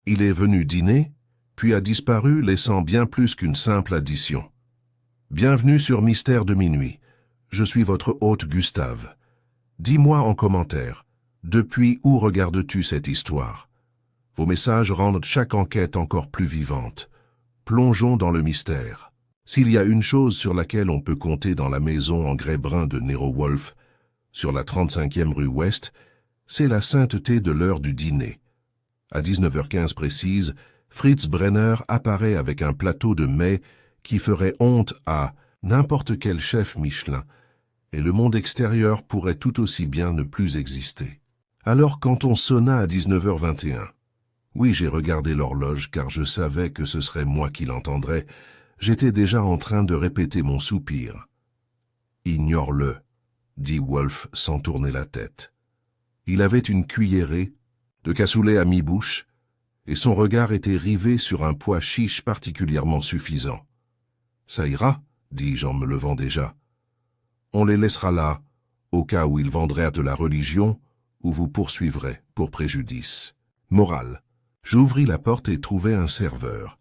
Il est venu dîner, puis a disparu, laissant bien plus qu'une simple addition. Bienvenue sur Mystère de minuit. Je suis votre hôte Gustave. Dis-moi en commentaire, depuis où regardes-tu cette histoire? Vos messages rendent chaque enquête encore plus vivante. Plongeons dans le mystère. S'il y a une chose sur laquelle on peut compter dans la maison en grès brun de Nero Wolfe, sur la 35e rue Ouest, c'est la sainteté de l'heure du dîner. À 19h15 précise, Fritz Brenner apparaît avec un plateau de mets qui ferait honte à n'importe quel chef Michelin, et le monde extérieur pourrait tout aussi bien ne plus exister. Alors quand on sonna à 19h21, oui, j'ai regardé l'horloge car je savais que ce serait moi qui l'entendrais, j'étais déjà en train de répéter mon soupir. « Ignore-le », dit Wolfe sans tourner la tête. Il avait une cuillerée, de cassoulet à mi-bouche, et son regard était rivé sur un pois chiche particulièrement suffisant. « Ça ira », dis-je en me levant déjà. « On les laissera là, au cas où ils vendraient de la religion, ou vous poursuivrez pour préjudice. » Morale. J'ouvris la porte et trouvai un serveur.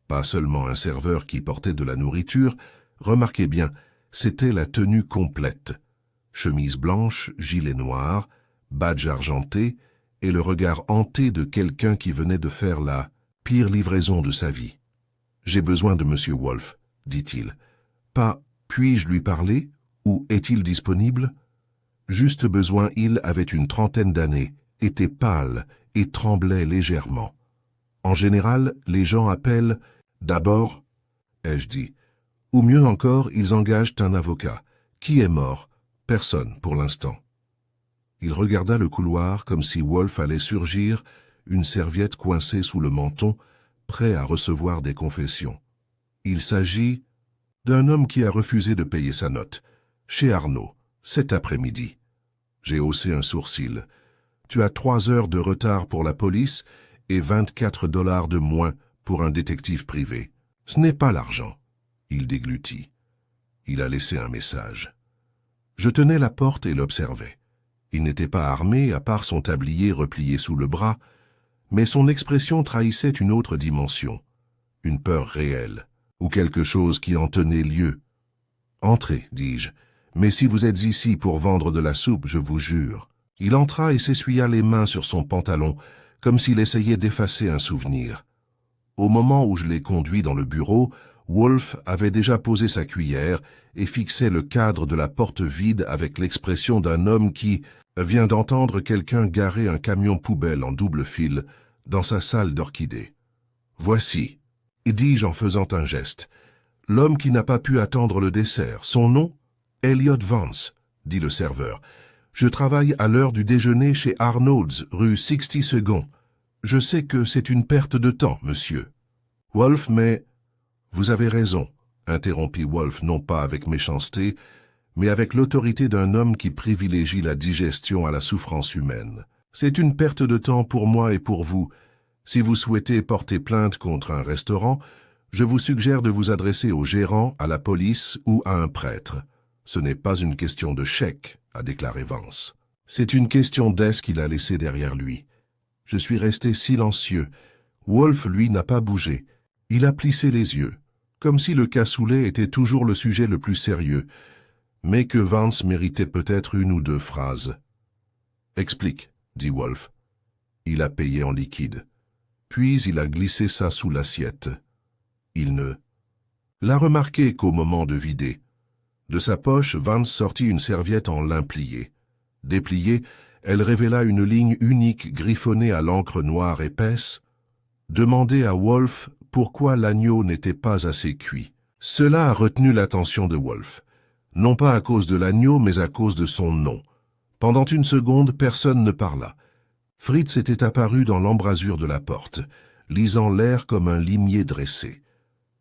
Pas seulement un serveur qui portait de la nourriture, remarquez bien, c'était la tenue complète. Chemise blanche, gilet noir, badge argenté, et le regard hanté de quelqu'un qui venait de faire la pire livraison de sa vie. « J'ai besoin de Monsieur Wolfe, » dit-il. « Pas « puis-je lui parler » ou « est-il disponible ?» Juste besoin, il avait une trentaine d'années, était pâle et tremblait légèrement. En général, les gens appellent « d'abord », ai-je dit. Ou mieux encore, ils engagent un avocat. Qui est mort? Personne pour l'instant. Il regarda le couloir comme si Wolfe allait surgir, une serviette coincée sous le menton, prêt à recevoir des confessions. Il s'agit d'un homme qui a refusé de payer sa note, chez Arnaud, cet après-midi. J'ai haussé un sourcil. Tu as 3 heures de retard pour la police et 24 $ de moins pour un détective privé. Ce n'est pas l'argent. Il déglutit. Il a laissé un message. Je tenais la porte et l'observais. Il n'était pas armé, à part son tablier replié sous le bras, mais son expression trahissait une autre dimension, une peur réelle, ou quelque chose qui en tenait lieu. « Entrez, dis-je, mais si vous êtes ici pour vendre de la soupe, je vous jure. » Il entra et s'essuya les mains sur son pantalon, comme s'il essayait d'effacer un souvenir. Au moment où je l'ai conduit dans le bureau, Wolfe avait déjà posé sa cuillère et fixait le cadre de la porte vide avec l'expression d'un homme qui vient d'entendre quelqu'un garer un camion poubelle en double fil dans sa salle d'orchidées. « Voici », dis-je en faisant un geste, « l'homme qui n'a pas pu attendre le dessert. Son nom? Elliot Vance, dit le serveur. Je travaille à l'heure du déjeuner chez Arnaud's, rue 62nd. Je sais que c'est une perte de temps, monsieur. Wolfe, mais... Vous avez raison, interrompit Wolfe non pas avec méchanceté, mais avec l'autorité d'un homme qui privilégie la digestion à la souffrance humaine. C'est une perte de temps pour moi et pour vous. Si vous souhaitez porter plainte contre un restaurant, je vous suggère de vous adresser au gérant, à la police ou à un prêtre. Ce n'est pas une question de chèque, a déclaré Vance. C'est une question d'est qu'il a laissé derrière lui. Je suis resté silencieux. Wolfe, lui, n'a pas bougé. Il a plissé les yeux, comme si le cassoulet était toujours le sujet le plus sérieux, mais que Vance méritait peut-être 1 ou 2 phrases. « Explique, » dit Wolfe. Il a payé en liquide. Puis il a glissé ça sous l'assiette. Il ne l'a remarqué qu'au moment de vider. De sa poche, Vance sortit une serviette en lin plié. Dépliée, elle révéla une ligne unique griffonnée à l'encre noire épaisse. Demandez à Wolfe pourquoi l'agneau n'était pas assez cuit. Cela a retenu l'attention de Wolfe. Non pas à cause de l'agneau, mais à cause de son nom. Pendant 1 seconde, personne ne parla. Fritz était apparu dans l'embrasure de la porte, lisant l'air comme un limier dressé.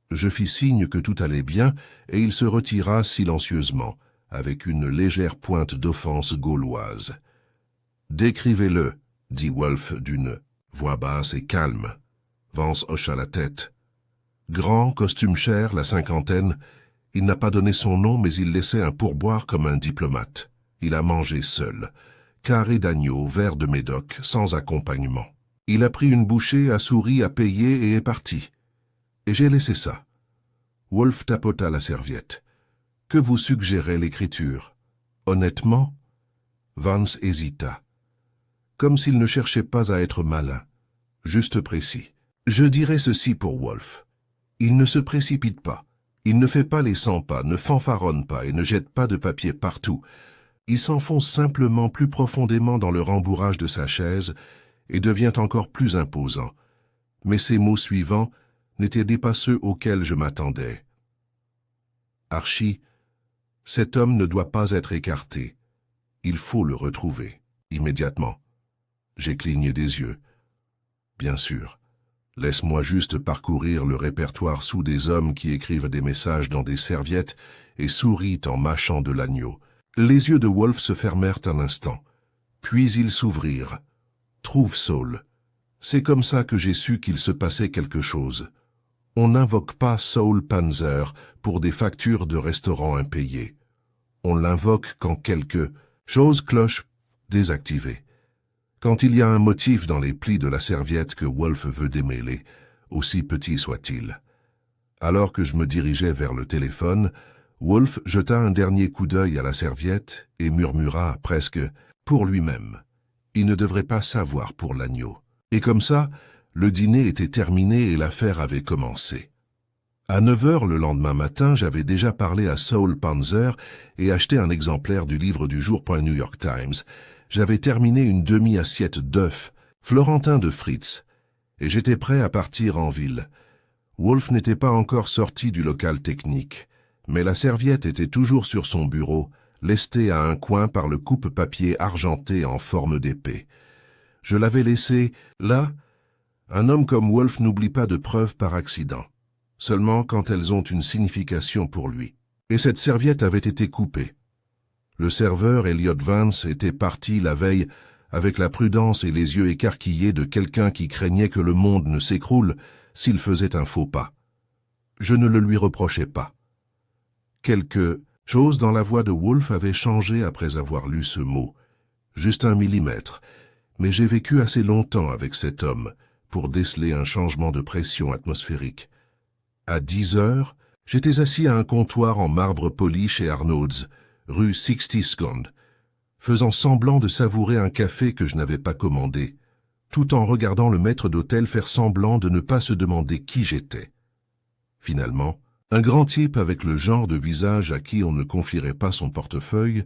Je fis signe que tout allait bien, et il se retira silencieusement, avec une légère pointe d'offense gauloise. « Décrivez-le, » dit Wolfe d'une voix basse et calme. Vance hocha la tête. Grand, costume cher, la cinquantaine, il n'a pas donné son nom, mais il laissait un pourboire comme un diplomate. Il a mangé seul. Carré d'agneau, verre de médoc, sans accompagnement. Il a pris une bouchée, a souri, a payé et est parti. Et j'ai laissé ça. Wolf tapota la serviette. Que vous suggérait l'écriture? Honnêtement? Vance hésita. Comme s'il ne cherchait pas à être malin. Juste précis. Je dirais ceci pour Wolf. Il ne se précipite pas. Il ne fait pas les 100 pas, ne fanfaronne pas et ne jette pas de papier partout. Il s'enfonce simplement plus profondément dans le rembourrage de sa chaise et devient encore plus imposant. Mais ses mots suivants n'étaient pas ceux auxquels je m'attendais. Archie, cet homme ne doit pas être écarté. Il faut le retrouver, immédiatement. J'ai cligné des yeux. Bien sûr. Laisse-moi juste parcourir le répertoire sous des hommes qui écrivent des messages dans des serviettes et sourient en mâchant de l'agneau. Les yeux de Wolf se fermèrent un instant. Puis ils s'ouvrirent. Trouve Saul. C'est comme ça que j'ai su qu'il se passait quelque chose. On n'invoque pas Saul Panzer pour des factures de restaurant impayées. On l'invoque quand quelque chose cloche désactivée. Quand il y a un motif dans les plis de la serviette que Wolf veut démêler, aussi petit soit-il. Alors que je me dirigeais vers le téléphone, Wolf jeta un dernier coup d'œil à la serviette et murmura presque pour lui-même. Il ne devrait pas savoir pour l'agneau. Et comme ça, le dîner était terminé et l'affaire avait commencé. À 9 heures le lendemain matin, j'avais déjà parlé à Saul Panzer et acheté un exemplaire du livre du jour. New York Times. J'avais terminé une demi-assiette d'œufs, Florentin de Fritz, et j'étais prêt à partir en ville. Wolf n'était pas encore sorti du local technique, mais la serviette était toujours sur son bureau, lestée à un coin par le coupe-papier argenté en forme d'épée. Je l'avais laissé là. Un homme comme Wolf n'oublie pas de preuves par accident, seulement quand elles ont une signification pour lui. Et cette serviette avait été coupée. Le serveur Elliot Vance était parti la veille avec la prudence et les yeux écarquillés de quelqu'un qui craignait que le monde ne s'écroule s'il faisait un faux pas. Je ne le lui reprochais pas. Quelque chose dans la voix de Wolf avait changé après avoir lu ce mot, juste 1 millimètre, mais j'ai vécu assez longtemps avec cet homme pour déceler un changement de pression atmosphérique. À 10 heures, j'étais assis à un comptoir en marbre poli chez Arnaud's, rue 60th, faisant semblant de savourer un café que je n'avais pas commandé, tout en regardant le maître d'hôtel faire semblant de ne pas se demander qui j'étais. Finalement, un grand type avec le genre de visage à qui on ne confierait pas son portefeuille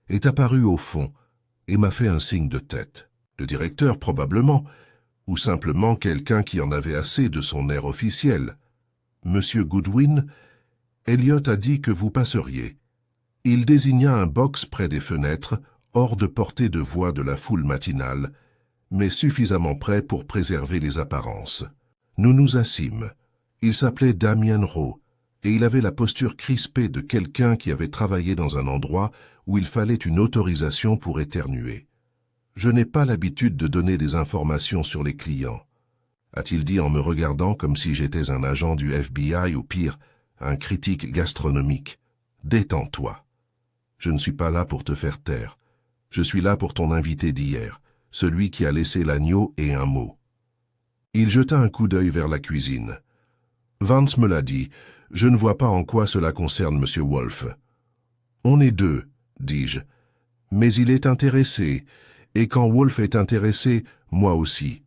est apparu au fond et m'a fait un signe de tête. Le directeur probablement, ou simplement quelqu'un qui en avait assez de son air officiel. « Monsieur Goodwin, Elliot a dit que vous passeriez. » Il désigna un box près des fenêtres, hors de portée de voix de la foule matinale, mais suffisamment près pour préserver les apparences. Nous nous assîmes. Il s'appelait Damien Rowe, et il avait la posture crispée de quelqu'un qui avait travaillé dans un endroit où il fallait une autorisation pour éternuer. Je n'ai pas l'habitude de donner des informations sur les clients, a-t-il dit en me regardant comme si j'étais un agent du FBI ou pire, un critique gastronomique. Détends-toi. Je ne suis pas là pour te faire taire. Je suis là pour ton invité d'hier, celui qui a laissé l'agneau et un mot. Il jeta un coup d'œil vers la cuisine. Vance me l'a dit, je ne vois pas en quoi cela concerne M. Wolf. On est deux, dis-je. Mais il est intéressé, et quand Wolf est intéressé, moi aussi.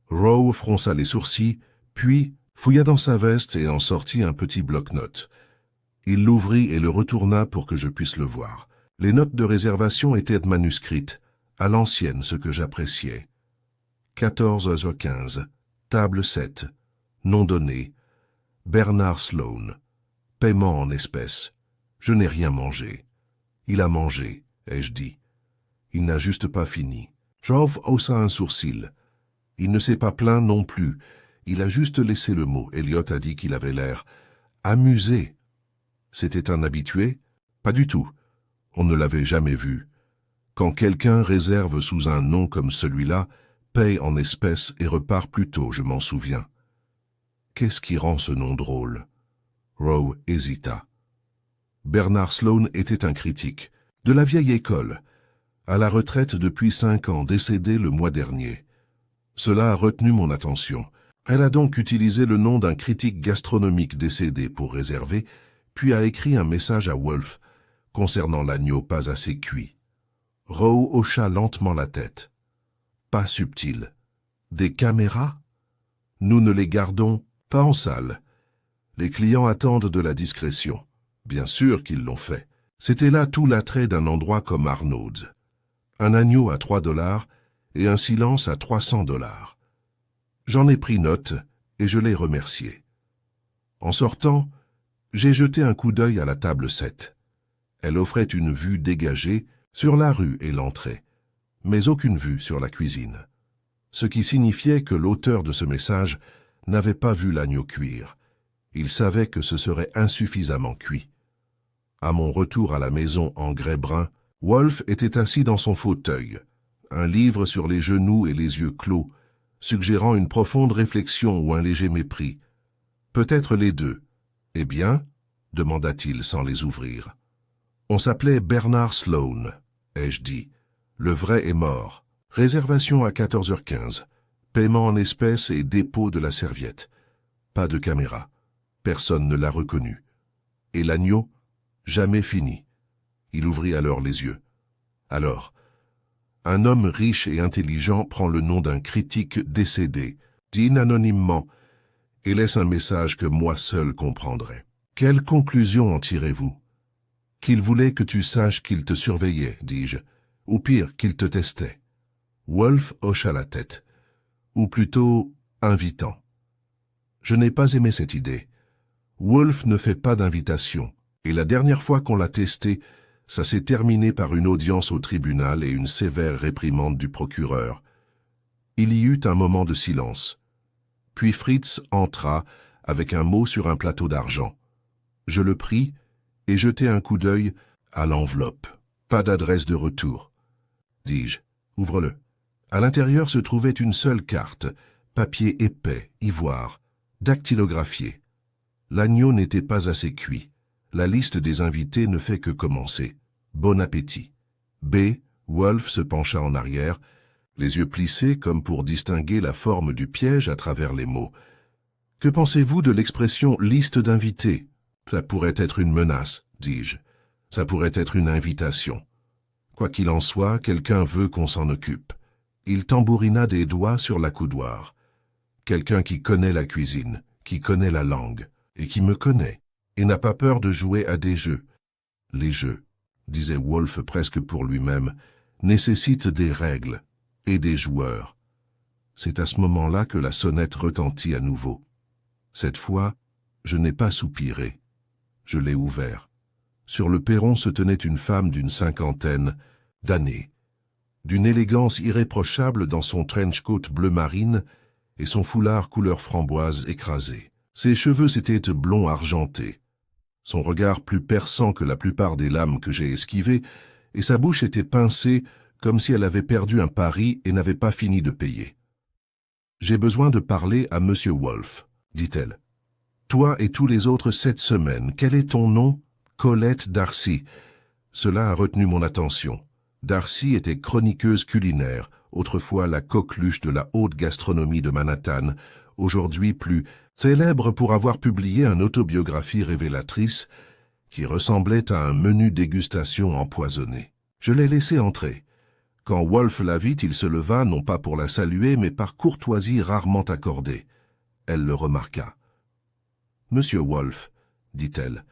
Rowe fronça les sourcils, puis fouilla dans sa veste et en sortit un petit bloc-notes. Il l'ouvrit et le retourna pour que je puisse le voir. Les notes de réservation étaient manuscrites, à l'ancienne ce que j'appréciais. 14h15, table 7, nom donné, Bernard Sloan, paiement en espèces. Je n'ai rien mangé. Il a mangé, ai-je dit. Il n'a juste pas fini. Jove haussa un sourcil. Il ne s'est pas plaint non plus. Il a juste laissé le mot. Elliot a dit qu'il avait l'air amusé. C'était un habitué? Pas du tout. On ne l'avait jamais vu. Quand quelqu'un réserve sous un nom comme celui-là, paye en espèces et repart plus tôt, je m'en souviens. Qu'est-ce qui rend ce nom drôle? Rowe hésita. Bernard Sloan était un critique, de la vieille école, à la retraite depuis 5 ans, décédé le mois dernier. Cela a retenu mon attention. Elle a donc utilisé le nom d'un critique gastronomique décédé pour réserver, puis a écrit un message à Wolf concernant l'agneau pas assez cuit. Rowe hocha lentement la tête. Pas subtil. Des caméras? Nous ne les gardons pas en salle. Les clients attendent de la discrétion. Bien sûr qu'ils l'ont fait. C'était là tout l'attrait d'un endroit comme Arnaud's. Un agneau à $3 et un silence à $300. J'en ai pris note et je l'ai remercié. En sortant, j'ai jeté un coup d'œil à la table 7. Elle offrait une vue dégagée sur la rue et l'entrée, mais aucune vue sur la cuisine. Ce qui signifiait que l'auteur de ce message n'avait pas vu l'agneau cuire. Il savait que ce serait insuffisamment cuit. À mon retour à la maison en grès brun, Wolf était assis dans son fauteuil, un livre sur les genoux et les yeux clos, suggérant une profonde réflexion ou un léger mépris. Peut-être les deux. Eh bien, demanda-t-il sans les ouvrir. On s'appelait Bernard Sloane, ai-je dit. Le vrai est mort. Réservation à 14h15. Paiement en espèces et dépôt de la serviette. Pas de caméra. Personne ne l'a reconnu. Et l'agneau? Jamais fini. Il ouvrit alors les yeux. Alors, un homme riche et intelligent prend le nom d'un critique décédé, dîne anonymement, et laisse un message que moi seul comprendrai. Quelle conclusion en tirez-vous? Qu'il voulait que tu saches qu'il te surveillait, dis-je, ou pire, qu'il te testait. Wolf hocha la tête, ou plutôt invitant. Je n'ai pas aimé cette idée. Wolf ne fait pas d'invitation, et la dernière fois qu'on l'a testé, ça s'est terminé par une audience au tribunal et une sévère réprimande du procureur. Il y eut un moment de silence. Puis Fritz entra avec un mot sur un plateau d'argent. Je le pris et jetai un coup d'œil à l'enveloppe. Pas d'adresse de retour. Dis-je, ouvre-le. À l'intérieur se trouvait une seule carte, papier épais, ivoire, dactylographié. L'agneau n'était pas assez cuit. La liste des invités ne fait que commencer. Bon appétit. B. Wolf se pencha en arrière, les yeux plissés comme pour distinguer la forme du piège à travers les mots. Que pensez-vous de l'expression « liste d'invités » ? Ça pourrait être une menace, dis-je. Ça pourrait être une invitation. Quoi qu'il en soit, quelqu'un veut qu'on s'en occupe. Il tambourina des doigts sur l'accoudoir. Quelqu'un qui connaît la cuisine, qui connaît la langue, et qui me connaît, et n'a pas peur de jouer à des jeux. Les jeux, disait Wolf presque pour lui-même, nécessitent des règles et des joueurs. C'est à ce moment-là que la sonnette retentit à nouveau. Cette fois, je n'ai pas soupiré. Je l'ai ouvert. Sur le perron se tenait une femme d'une 50aine d'années, d'une élégance irréprochable dans son trench-coat bleu marine et son foulard couleur framboise écrasé. Ses cheveux s'étaient blonds argentés, son regard plus perçant que la plupart des lames que j'ai esquivées, et sa bouche était pincée comme si elle avait perdu un pari et n'avait pas fini de payer. « J'ai besoin de parler à Monsieur Wolf, dit-elle. Toi et tous les autres cette semaine, quel est ton nom? Colette Darcy. Cela a retenu mon attention. Darcy était chroniqueuse culinaire, autrefois la coqueluche de la haute gastronomie de Manhattan, aujourd'hui plus célèbre pour avoir publié une autobiographie révélatrice qui ressemblait à un menu dégustation empoisonné. Je l'ai laissé entrer. Quand Wolf la vit, il se leva, non pas pour la saluer, mais par courtoisie rarement accordée. Elle le remarqua. « Monsieur Wolf, dit-elle,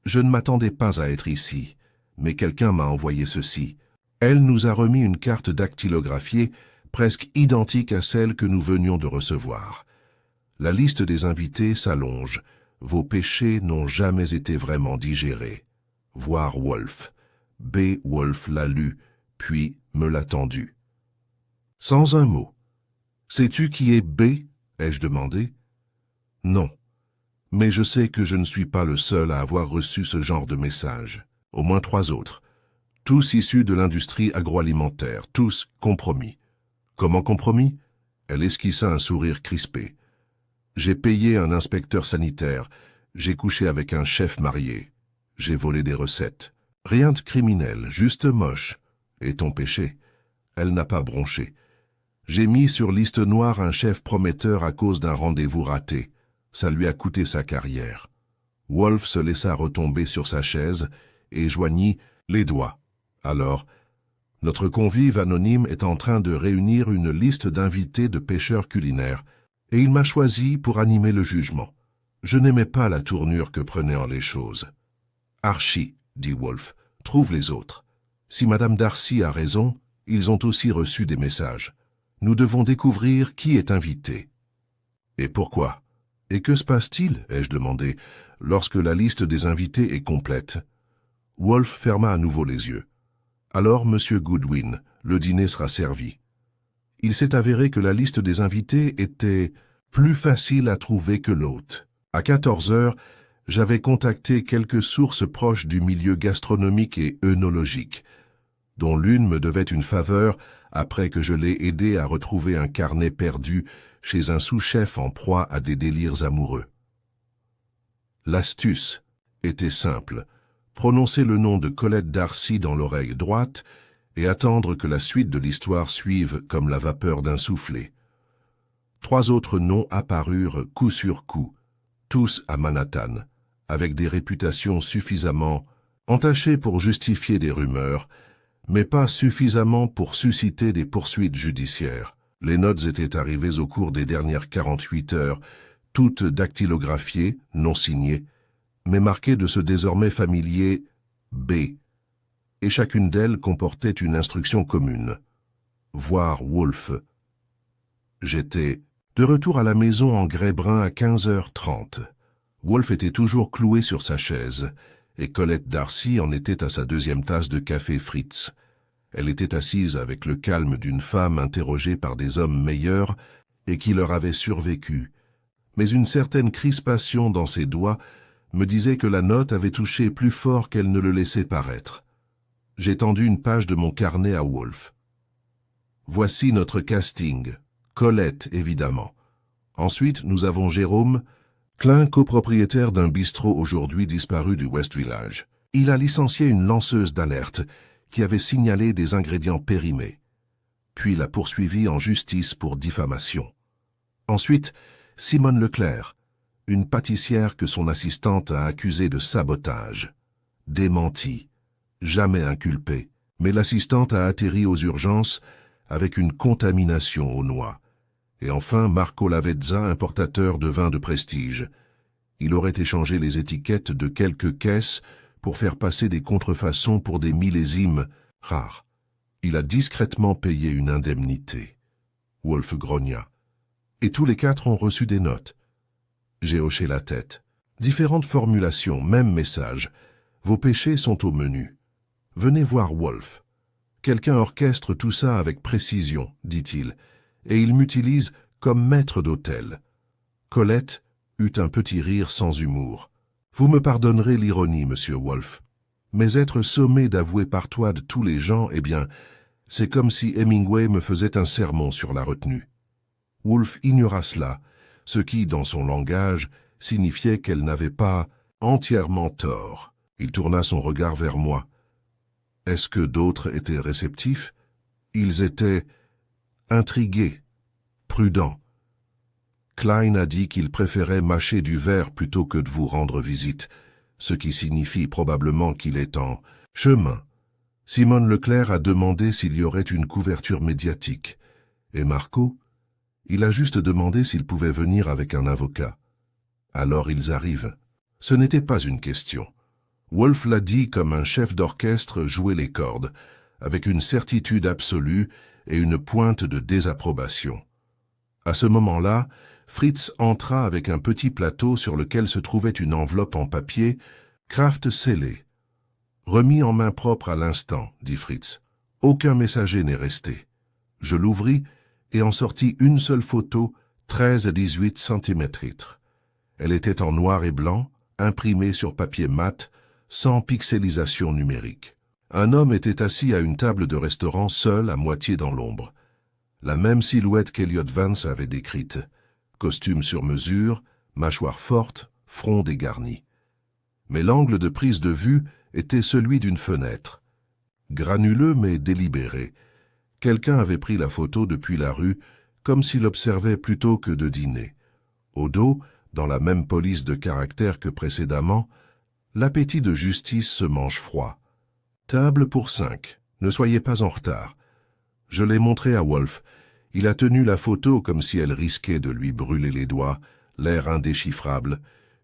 je ne m'attendais pas à être ici, mais quelqu'un m'a envoyé ceci. Elle nous a remis une carte dactylographiée presque identique à celle que nous venions de recevoir. La liste des invités s'allonge. Vos péchés n'ont jamais été vraiment digérés. Voir Wolf. B. Wolf l'a lu, puis me l'a tendu. Sans un mot. Sais-tu qui est B? Ai-je demandé. Non. Mais je sais que je ne suis pas le seul à avoir reçu ce genre de message. Au moins 3 autres. Tous issus de l'industrie agroalimentaire, tous compromis. Comment compromis? Elle esquissa un sourire crispé. J'ai payé un inspecteur sanitaire, j'ai couché avec un chef marié, j'ai volé des recettes. Rien de criminel, juste moche. Et ton péché? Elle n'a pas bronché. J'ai mis sur liste noire un chef prometteur à cause d'un rendez-vous raté. Ça lui a coûté sa carrière. Wolf se laissa retomber sur sa chaise et joignit les doigts. Alors, notre convive anonyme est en train de réunir une liste d'invités de pêcheurs culinaires, et il m'a choisi pour animer le jugement. Je n'aimais pas la tournure que prenaient les choses. Archie, dit Wolf, trouve les autres. Si Madame Darcy a raison, ils ont aussi reçu des messages. Nous devons découvrir qui est invité. Et pourquoi? Et que se passe-t-il, ai-je demandé, lorsque la liste des invités est complète? Wolf ferma à nouveau les yeux. Alors, Monsieur Goodwin, le dîner sera servi. Il s'est avéré que la liste des invités était plus facile à trouver que l'autre. À 14 heures, j'avais contacté quelques sources proches du milieu gastronomique et œnologique, dont l'une me devait une faveur après que je l'ai aidé à retrouver un carnet perdu chez un sous-chef en proie à des délires amoureux. L'astuce était simple. Prononcer le nom de Colette Darcy dans l'oreille droite et attendre que la suite de l'histoire suive comme la vapeur d'un soufflet. 3 autres noms apparurent coup sur coup, tous à Manhattan, avec des réputations suffisamment entachées pour justifier des rumeurs, mais pas suffisamment pour susciter des poursuites judiciaires. Les notes étaient arrivées au cours des dernières 48 heures, toutes dactylographiées, non signées, mais marquées de ce désormais familier B, et chacune d'elles comportait une instruction commune. Voir Wolf. J'étais de retour à la maison en grès brun à 15h30. Wolf était toujours cloué sur sa chaise, et Colette Darcy en était à sa 2e tasse de café Fritz. Elle était assise avec le calme d'une femme interrogée par des hommes meilleurs et qui leur avaient survécu. Mais une certaine crispation dans ses doigts me disait que la note avait touché plus fort qu'elle ne le laissait paraître. J'ai tendu une page de mon carnet à Wolf. Voici notre casting. Colette, évidemment. Ensuite, nous avons Jérôme, Klein, copropriétaire d'un bistrot aujourd'hui disparu du West Village. Il a licencié une lanceuse d'alerte qui avait signalé des ingrédients périmés, puis l'a poursuivi en justice pour diffamation. Ensuite, Simone Leclerc, une pâtissière que son assistante a accusée de sabotage. Démentie, jamais inculpée, mais l'assistante a atterri aux urgences avec une contamination aux noix. Et enfin, Marco Lavezza, importateur de vins de prestige. Il aurait échangé les étiquettes de quelques caisses pour faire passer des contrefaçons pour des millésimes rares. Il a discrètement payé une indemnité. Wolf grogna. Et tous les 4 ont reçu des notes. J'ai hoché la tête. Différentes formulations, même message. Vos péchés sont au menu. Venez voir Wolf. Quelqu'un orchestre tout ça avec précision, dit-il, et il m'utilise comme maître d'hôtel. Colette eut un petit rire sans humour. Vous me pardonnerez l'ironie, monsieur Wolf, mais être sommé d'avouer par toi de tous les gens, eh bien, c'est comme si Hemingway me faisait un sermon sur la retenue. Wolf ignora cela, ce qui, dans son langage, signifiait qu'elle n'avait pas entièrement tort. Il tourna son regard vers moi. Est-ce que d'autres étaient réceptifs? Ils étaient intrigués, prudents. Klein a dit qu'il préférait mâcher du verre plutôt que de vous rendre visite, ce qui signifie probablement qu'il est en chemin. Simone Leclerc a demandé s'il y aurait une couverture médiatique. Et Marco? Il a juste demandé s'il pouvait venir avec un avocat. Alors ils arrivent. Ce n'était pas une question. Wolf l'a dit comme un chef d'orchestre jouait les cordes, avec une certitude absolue et une pointe de désapprobation. À ce moment-là, Fritz entra avec un petit plateau sur lequel se trouvait une enveloppe en papier, Kraft scellée. « Remis en main propre à l'instant, » dit Fritz. « Aucun messager n'est resté. » Je l'ouvris et en sortis une seule photo, 13 à 18 cm. Elle était en noir et blanc, imprimée sur papier mat, sans pixelisation numérique. Un homme était assis à une table de restaurant seul à moitié dans l'ombre. La même silhouette qu'Elliot Vance avait décrite. Costume sur mesure, mâchoire forte, front dégarni. Mais l'angle de prise de vue était celui d'une fenêtre. Granuleux mais délibéré, Quelqu'un avait pris la photo depuis la rue, comme s'il observait plutôt que de dîner. Au dos, dans la même police de caractère que précédemment, l'appétit de justice se mange froid. Table pour 5. Ne soyez pas en retard. Je l'ai montré à Wolf. Il a tenu la photo comme si elle risquait de lui brûler les doigts, l'air indéchiffrable.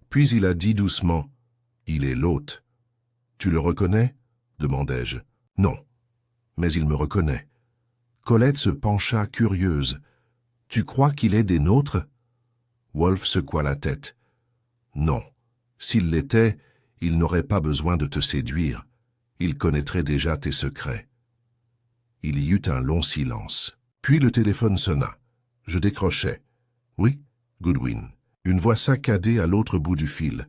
Puis il a dit doucement « Il est l'hôte. »« Tu le reconnais ?» demandai-je. « Non. Mais il me reconnaît. » Colette se pencha curieuse. « Tu crois qu'il est des nôtres ?» Wolf secoua la tête. « Non. S'il l'était, il n'aurait pas besoin de te séduire. Il connaîtrait déjà tes secrets. » Il y eut un long silence. Puis le téléphone sonna. Je décrochai. « Oui, Goodwin. » Une voix saccadée à l'autre bout du fil.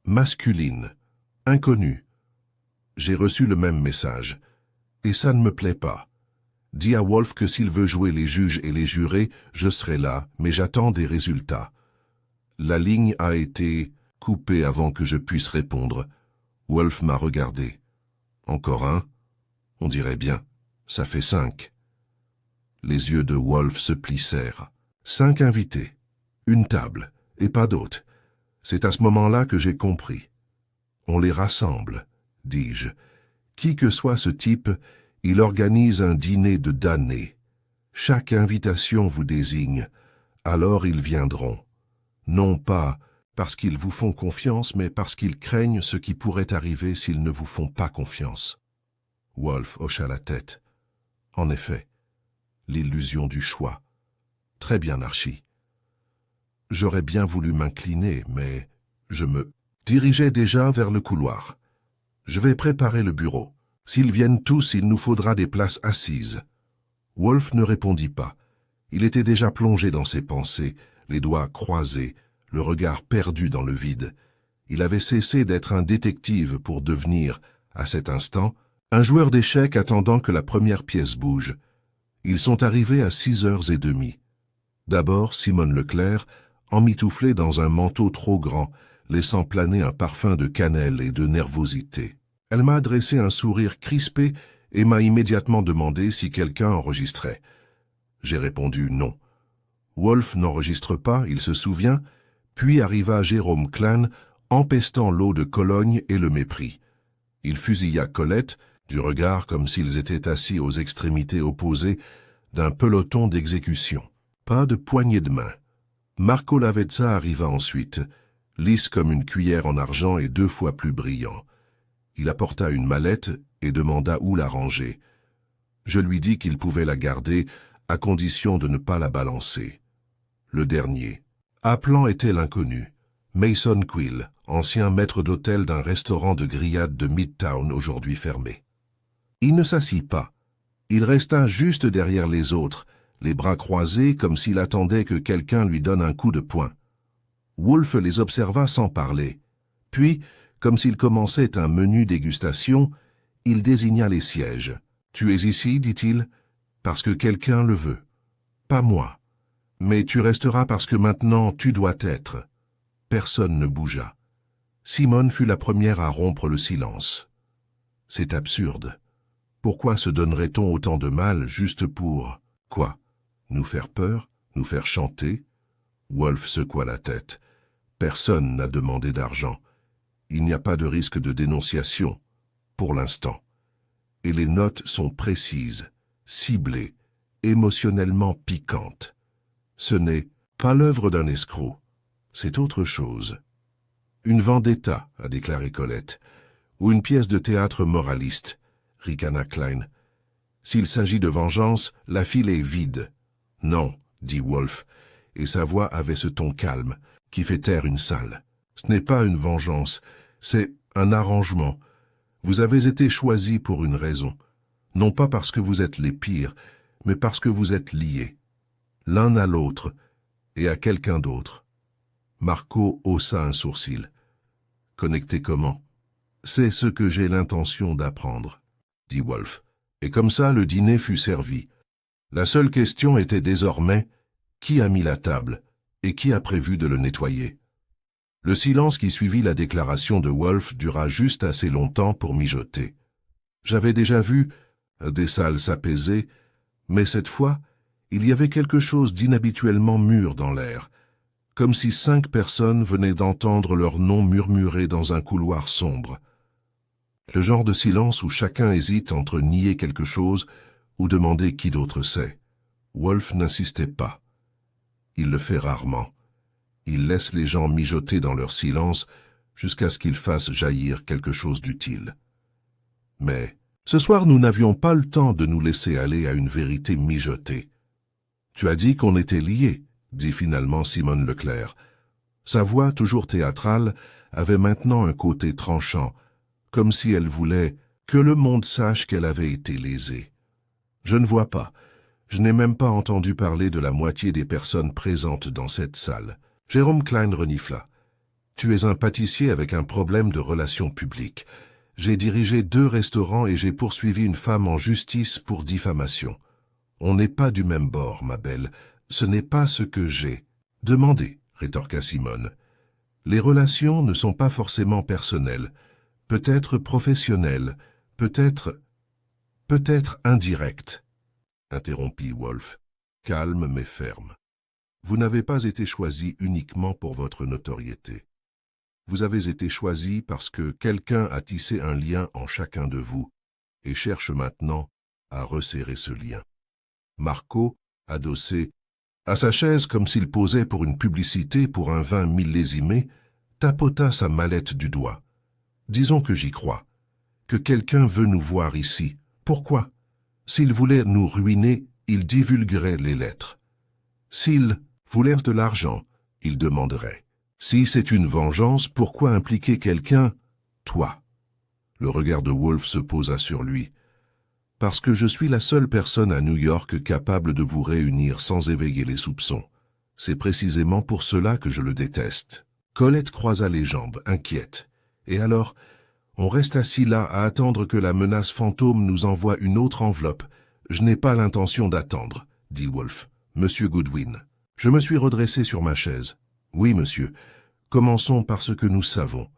Masculine. Inconnue. J'ai reçu le même message. Et ça ne me plaît pas. Dis à Wolf que s'il veut jouer les juges et les jurés, je serai là, mais j'attends des résultats. La ligne a été coupée avant que je puisse répondre. Wolf m'a regardé. Encore un? On dirait bien. Ça fait 5. Les yeux de Wolf se plissèrent. 5 invités. Une table, et pas d'hôtes. C'est à ce moment-là que j'ai compris. On les rassemble, dis-je. Qui que soit ce type, il organise un dîner de damnés. Chaque invitation vous désigne. Alors ils viendront. Non pas parce qu'ils vous font confiance, mais parce qu'ils craignent ce qui pourrait arriver s'ils ne vous font pas confiance. Wolf hocha la tête. En effet, l'illusion du choix. Très bien, Archie. J'aurais bien voulu m'incliner, mais je me dirigeais déjà vers le couloir. Je vais préparer le bureau. S'ils viennent tous, il nous faudra des places assises. Wolf ne répondit pas. Il était déjà plongé dans ses pensées, les doigts croisés, le regard perdu dans le vide. Il avait cessé d'être un détective pour devenir, à cet instant, un joueur d'échecs attendant que la première pièce bouge. Ils sont arrivés à 6h30. D'abord, Simone Leclerc, emmitouflée dans un manteau trop grand, laissant planer un parfum de cannelle et de nervosité. Elle m'a adressé un sourire crispé et m'a immédiatement demandé si quelqu'un enregistrait. J'ai répondu non. Wolf n'enregistre pas, il se souvient, puis arriva Jérôme Klein, empestant l'eau de Cologne et le mépris. Il fusilla Colette, du regard comme s'ils étaient assis aux extrémités opposées d'un peloton d'exécution. Pas de poignée de main. Marco Lavezza arriva ensuite, lisse comme une cuillère en argent et 2 fois plus brillant. Il apporta une mallette et demanda où la ranger. Je lui dis qu'il pouvait la garder, à condition de ne pas la balancer. Le dernier. Appelant était l'inconnu. Mason Quill, ancien maître d'hôtel d'un restaurant de grillades de Midtown aujourd'hui fermé. Il ne s'assit pas. Il resta juste derrière les autres, les bras croisés comme s'il attendait que quelqu'un lui donne un coup de poing. Wolf les observa sans parler. Puis, comme s'il commençait un menu dégustation, il désigna les sièges. « Tu es ici, dit-il, parce que quelqu'un le veut. Pas moi. Mais tu resteras parce que maintenant tu dois être. » Personne ne bougea. Simone fut la première à rompre le silence. « C'est absurde. Pourquoi se donnerait-on autant de mal juste pour... quoi? Nous faire peur? Nous faire chanter ?» Wolf secoua la tête. « Personne n'a demandé d'argent. Il n'y a pas de risque de dénonciation, pour l'instant. Et les notes sont précises, ciblées, émotionnellement piquantes. Ce n'est pas l'œuvre d'un escroc, c'est autre chose. Une vendetta, a déclaré Colette, ou une pièce de théâtre moraliste, ricana Klein. S'il s'agit de vengeance, la file est vide. Non, dit Wolf, et sa voix avait ce ton calme, qui fait taire une salle. Ce n'est pas une vengeance, c'est un arrangement. Vous avez été choisis pour une raison, non pas parce que vous êtes les pires, mais parce que vous êtes liés, l'un à l'autre et à quelqu'un d'autre. Marco haussa un sourcil. Connecté comment? C'est ce que j'ai l'intention d'apprendre, dit Wolf. Et comme ça, le dîner fut servi. La seule question était désormais, qui a mis la table et qui a prévu de le nettoyer? Le silence qui suivit la déclaration de Wolf dura juste assez longtemps pour mijoter. J'avais déjà vu des salles s'apaiser, Mais cette fois, il y avait quelque chose d'inhabituellement mûr dans l'air, comme si 5 personnes venaient d'entendre leur nom murmuré dans un couloir sombre. Le genre de silence où chacun hésite entre nier quelque chose ou demander qui d'autre sait. Wolf n'insistait pas. Il le fait rarement. Il laisse les gens mijoter dans leur silence jusqu'à ce qu'ils fassent jaillir quelque chose d'utile. Mais ce soir, nous n'avions pas le temps de nous laisser aller à une vérité mijotée. « Tu as dit qu'on était liés », dit finalement Simone Leclerc. Sa voix, toujours théâtrale, avait maintenant un côté tranchant, comme si elle voulait que le monde sache qu'elle avait été lésée. Je ne vois pas. Je n'ai même pas entendu parler de la moitié des personnes présentes dans cette salle. Jérôme Klein renifla. Tu es un pâtissier avec un problème de relations publiques. J'ai dirigé 2 restaurants et j'ai poursuivi une femme en justice pour diffamation. On n'est pas du même bord, ma belle. Ce n'est pas ce que j'ai. Demandez, rétorqua Simone. Les relations ne sont pas forcément personnelles. Peut-être professionnelles, peut-être indirectes, interrompit Wolf, calme mais ferme. Vous n'avez pas été choisi uniquement pour votre notoriété. Vous avez été choisi parce que quelqu'un a tissé un lien en chacun de vous et cherche maintenant à resserrer ce lien. Marco, adossé à sa chaise comme s'il posait pour une publicité pour un vin millésimé, tapota sa mallette du doigt. Disons que j'y crois, que quelqu'un veut nous voir ici. Pourquoi? S'il voulait nous ruiner, il divulguerait les lettres. S'il voulait de l'argent, il demanderait. Si c'est une vengeance, pourquoi impliquer quelqu'un? Toi. Le regard de Wolf se posa sur lui. Parce que je suis la seule personne à New York capable de vous réunir sans éveiller les soupçons. C'est précisément pour cela que je le déteste. Colette croisa les jambes, inquiète. Et alors, on reste assis là à attendre que la menace fantôme nous envoie une autre enveloppe. Je n'ai pas l'intention d'attendre, dit Wolf. Monsieur Goodwin. Je me suis redressé sur ma chaise. Oui, monsieur. Commençons par ce que nous savons.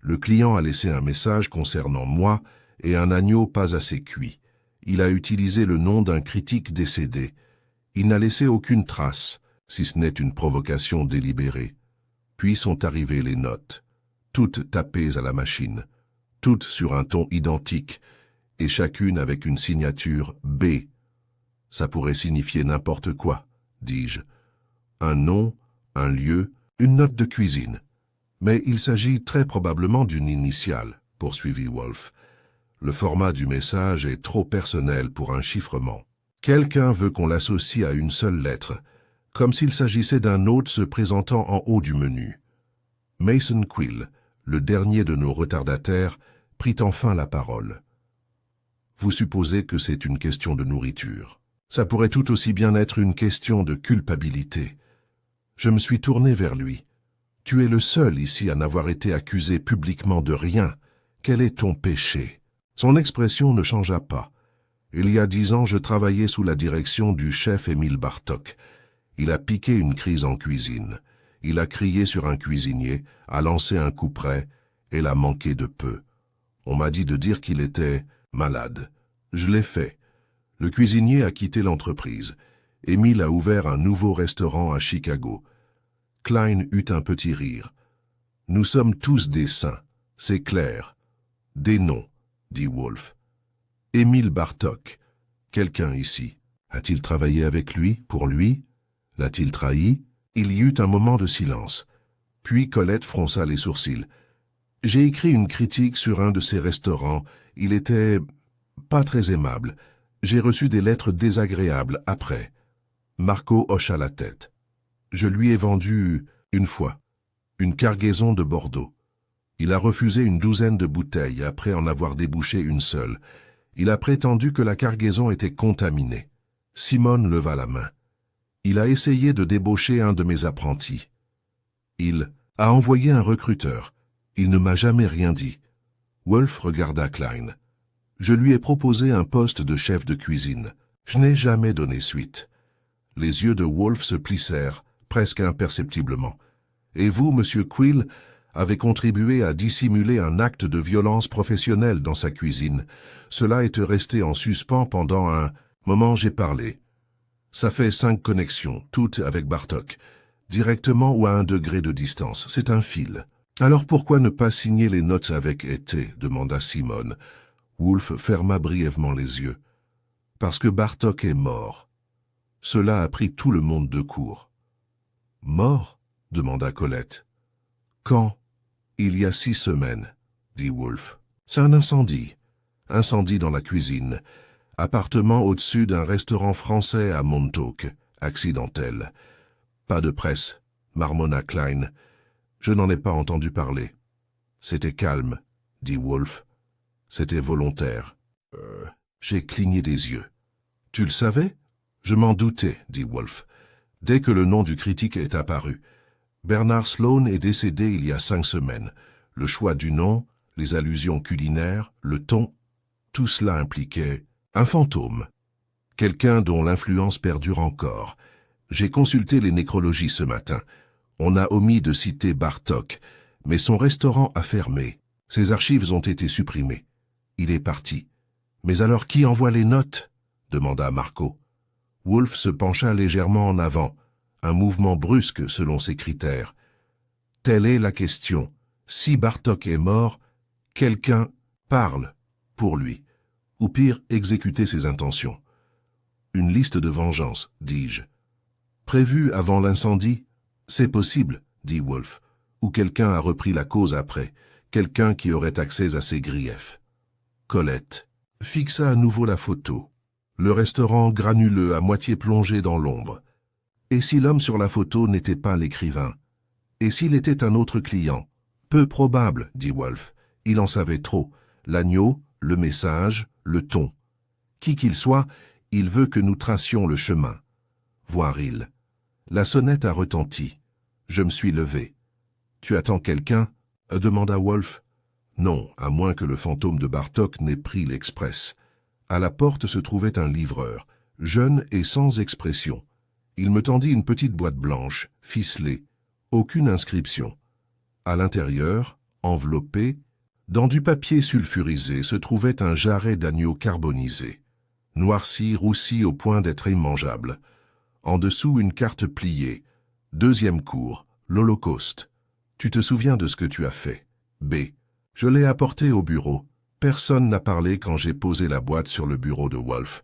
Le client a laissé un message concernant moi et un agneau pas assez cuit. Il a utilisé le nom d'un critique décédé. Il n'a laissé aucune trace, si ce n'est une provocation délibérée. Puis sont arrivées les notes, toutes tapées à la machine, toutes sur un ton identique, et chacune avec une signature B. Ça pourrait signifier n'importe quoi, dis-je. Un nom, un lieu, une note de cuisine. Mais il s'agit très probablement d'une initiale, poursuivit Wolf. Le format du message est trop personnel pour un chiffrement. Quelqu'un veut qu'on l'associe à une seule lettre, comme s'il s'agissait d'un hôte se présentant en haut du menu. Mason Quill, le dernier de nos retardataires, prit enfin la parole. Vous supposez que c'est une question de nourriture. Ça pourrait tout aussi bien être une question de culpabilité. Je me suis tourné vers lui. Tu es le seul ici à n'avoir été accusé publiquement de rien. Quel est ton péché? Son expression ne changea pas. Il y a 10 ans, je travaillais sous la direction du chef Émile Bartok. Il a piqué une crise en cuisine. Il a crié sur un cuisinier, a lancé un coup près et l'a manqué de peu. On m'a dit de dire qu'il était malade. Je l'ai fait. Le cuisinier a quitté l'entreprise. Émile a ouvert un nouveau restaurant à Chicago. Klein eut un petit rire. Nous sommes tous des saints, c'est clair. Des noms, dit Wolf. Émile Bartok. Quelqu'un ici. A-t-il travaillé avec lui, pour lui? L'a-t-il trahi? Il y eut un moment de silence. Puis Colette fronça les sourcils. J'ai écrit une critique sur un de ses restaurants. Il était pas très aimable. J'ai reçu des lettres désagréables après. Marco hocha la tête. Je lui ai vendu, une fois, une cargaison de Bordeaux. Il a refusé une 12aine de bouteilles après en avoir débouché une seule. Il a prétendu que la cargaison était contaminée. Simone leva la main. Il a essayé de débaucher un de mes apprentis. Il a envoyé un recruteur. Il ne m'a jamais rien dit. Wolf regarda Klein. Je lui ai proposé un poste de chef de cuisine. Je n'ai jamais donné suite. Les yeux de Wolf se plissèrent, presque imperceptiblement. Et vous, monsieur Quill, avez contribué à dissimuler un acte de violence professionnelle dans sa cuisine. Cela est resté en suspens pendant un Moment, j'ai parlé. Ça fait 5 connexions, toutes avec Bartok, directement ou à 1 degré de distance. C'est un fil. Alors pourquoi ne pas signer les notes avec été demanda Simone. Wolf ferma brièvement les yeux. Parce que Bartok est mort. Cela a pris tout le monde de court. Mort demanda Colette. Quand? Il y a 6 semaines, dit Wolf. C'est un incendie. Incendie dans la cuisine. Appartement au-dessus d'un restaurant français à Montauk. Accidentel. Pas de presse, marmonna Klein. Je n'en ai pas entendu parler. C'était calme, dit Wolf. C'était volontaire. J'ai cligné des yeux. Tu le savais? Je m'en doutais, dit Wolf. Dès que le nom du critique est apparu. Bernard Sloan est décédé il y a 5 semaines. Le choix du nom, les allusions culinaires, le ton, tout cela impliquait un fantôme. Quelqu'un dont l'influence perdure encore. J'ai consulté les nécrologies ce matin. On a omis de citer Bartok, mais son restaurant a fermé. Ses archives ont été supprimées. Il est parti. Mais alors qui envoie les notes? Demanda Marco. Wolf se pencha légèrement en avant, un mouvement brusque selon ses critères. Telle est la question. Si Bartok est mort, quelqu'un parle pour lui, ou pire, exécuter ses intentions. Une liste de vengeance, dis-je. Prévue avant l'incendie? C'est possible, dit Wolf, ou quelqu'un a repris la cause après, quelqu'un qui aurait accès à ses griefs. Colette fixa à nouveau la photo. Le restaurant granuleux à moitié plongé dans l'ombre. Et si l'homme sur la photo n'était pas l'écrivain? Et s'il était un autre client? Peu probable, dit Wolf. Il en savait trop. L'agneau, le message, le ton. Qui qu'il soit, il veut que nous tracions le chemin. Voir il. La sonnette a retenti. Je me suis levé. Tu attends quelqu'un? Demanda Wolf. Non, à moins que le fantôme de Bartok n'ait pris l'express. À la porte se trouvait un livreur, jeune et sans expression. Il me tendit une petite boîte blanche, ficelée, aucune inscription. À l'intérieur, enveloppé, dans du papier sulfurisé, se trouvait un jarret d'agneau carbonisé, noirci, roussi au point d'être immangeable. En dessous, une carte pliée. 2e cours, l'Holocauste. Tu te souviens de ce que tu as fait? B. Je l'ai apporté au bureau. Personne n'a parlé quand j'ai posé la boîte sur le bureau de Wolf.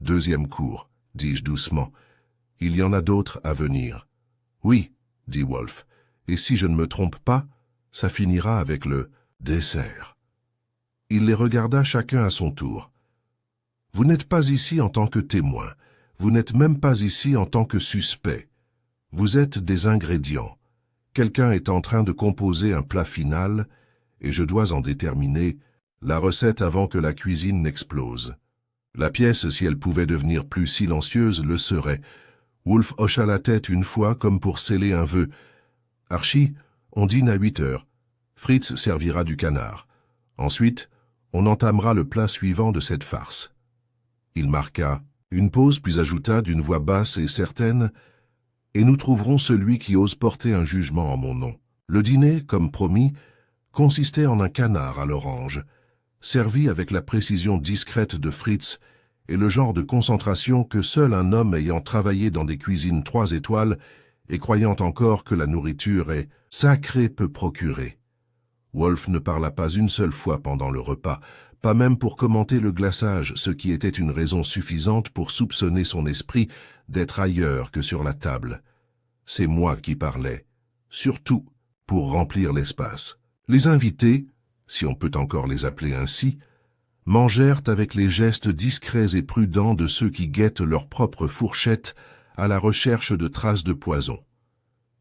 2e cours, dis-je doucement. Il y en a d'autres à venir. Oui, dit Wolf. Et si je ne me trompe pas, ça finira avec le dessert. Il les regarda chacun à son tour. Vous n'êtes pas ici en tant que témoin. Vous n'êtes même pas ici en tant que suspect. Vous êtes des ingrédients. Quelqu'un est en train de composer un plat final, et je dois en déterminer la recette avant que la cuisine n'explose. La pièce, si elle pouvait devenir plus silencieuse, le serait. Wolf hocha la tête une fois comme pour sceller un vœu. Archie, on dîne à 8 heures. Fritz servira du canard. Ensuite, on entamera le plat suivant de cette farce. Il marqua une pause, puis ajouta d'une voix basse et certaine, « Et nous trouverons celui qui ose porter un jugement en mon nom. » Le dîner, comme promis, consistait en un canard à l'orange, servi avec la précision discrète de Fritz et le genre de concentration que seul un homme ayant travaillé dans des cuisines 3 étoiles et croyant encore que la nourriture est sacrée peut procurer. Wolf ne parla pas une seule fois pendant le repas, pas même pour commenter le glaçage, ce qui était une raison suffisante pour soupçonner son esprit d'être ailleurs que sur la table. C'est moi qui parlais, surtout pour remplir l'espace. Les invités, si on peut encore les appeler ainsi, mangèrent avec les gestes discrets et prudents de ceux qui guettent leur propre fourchette à la recherche de traces de poison.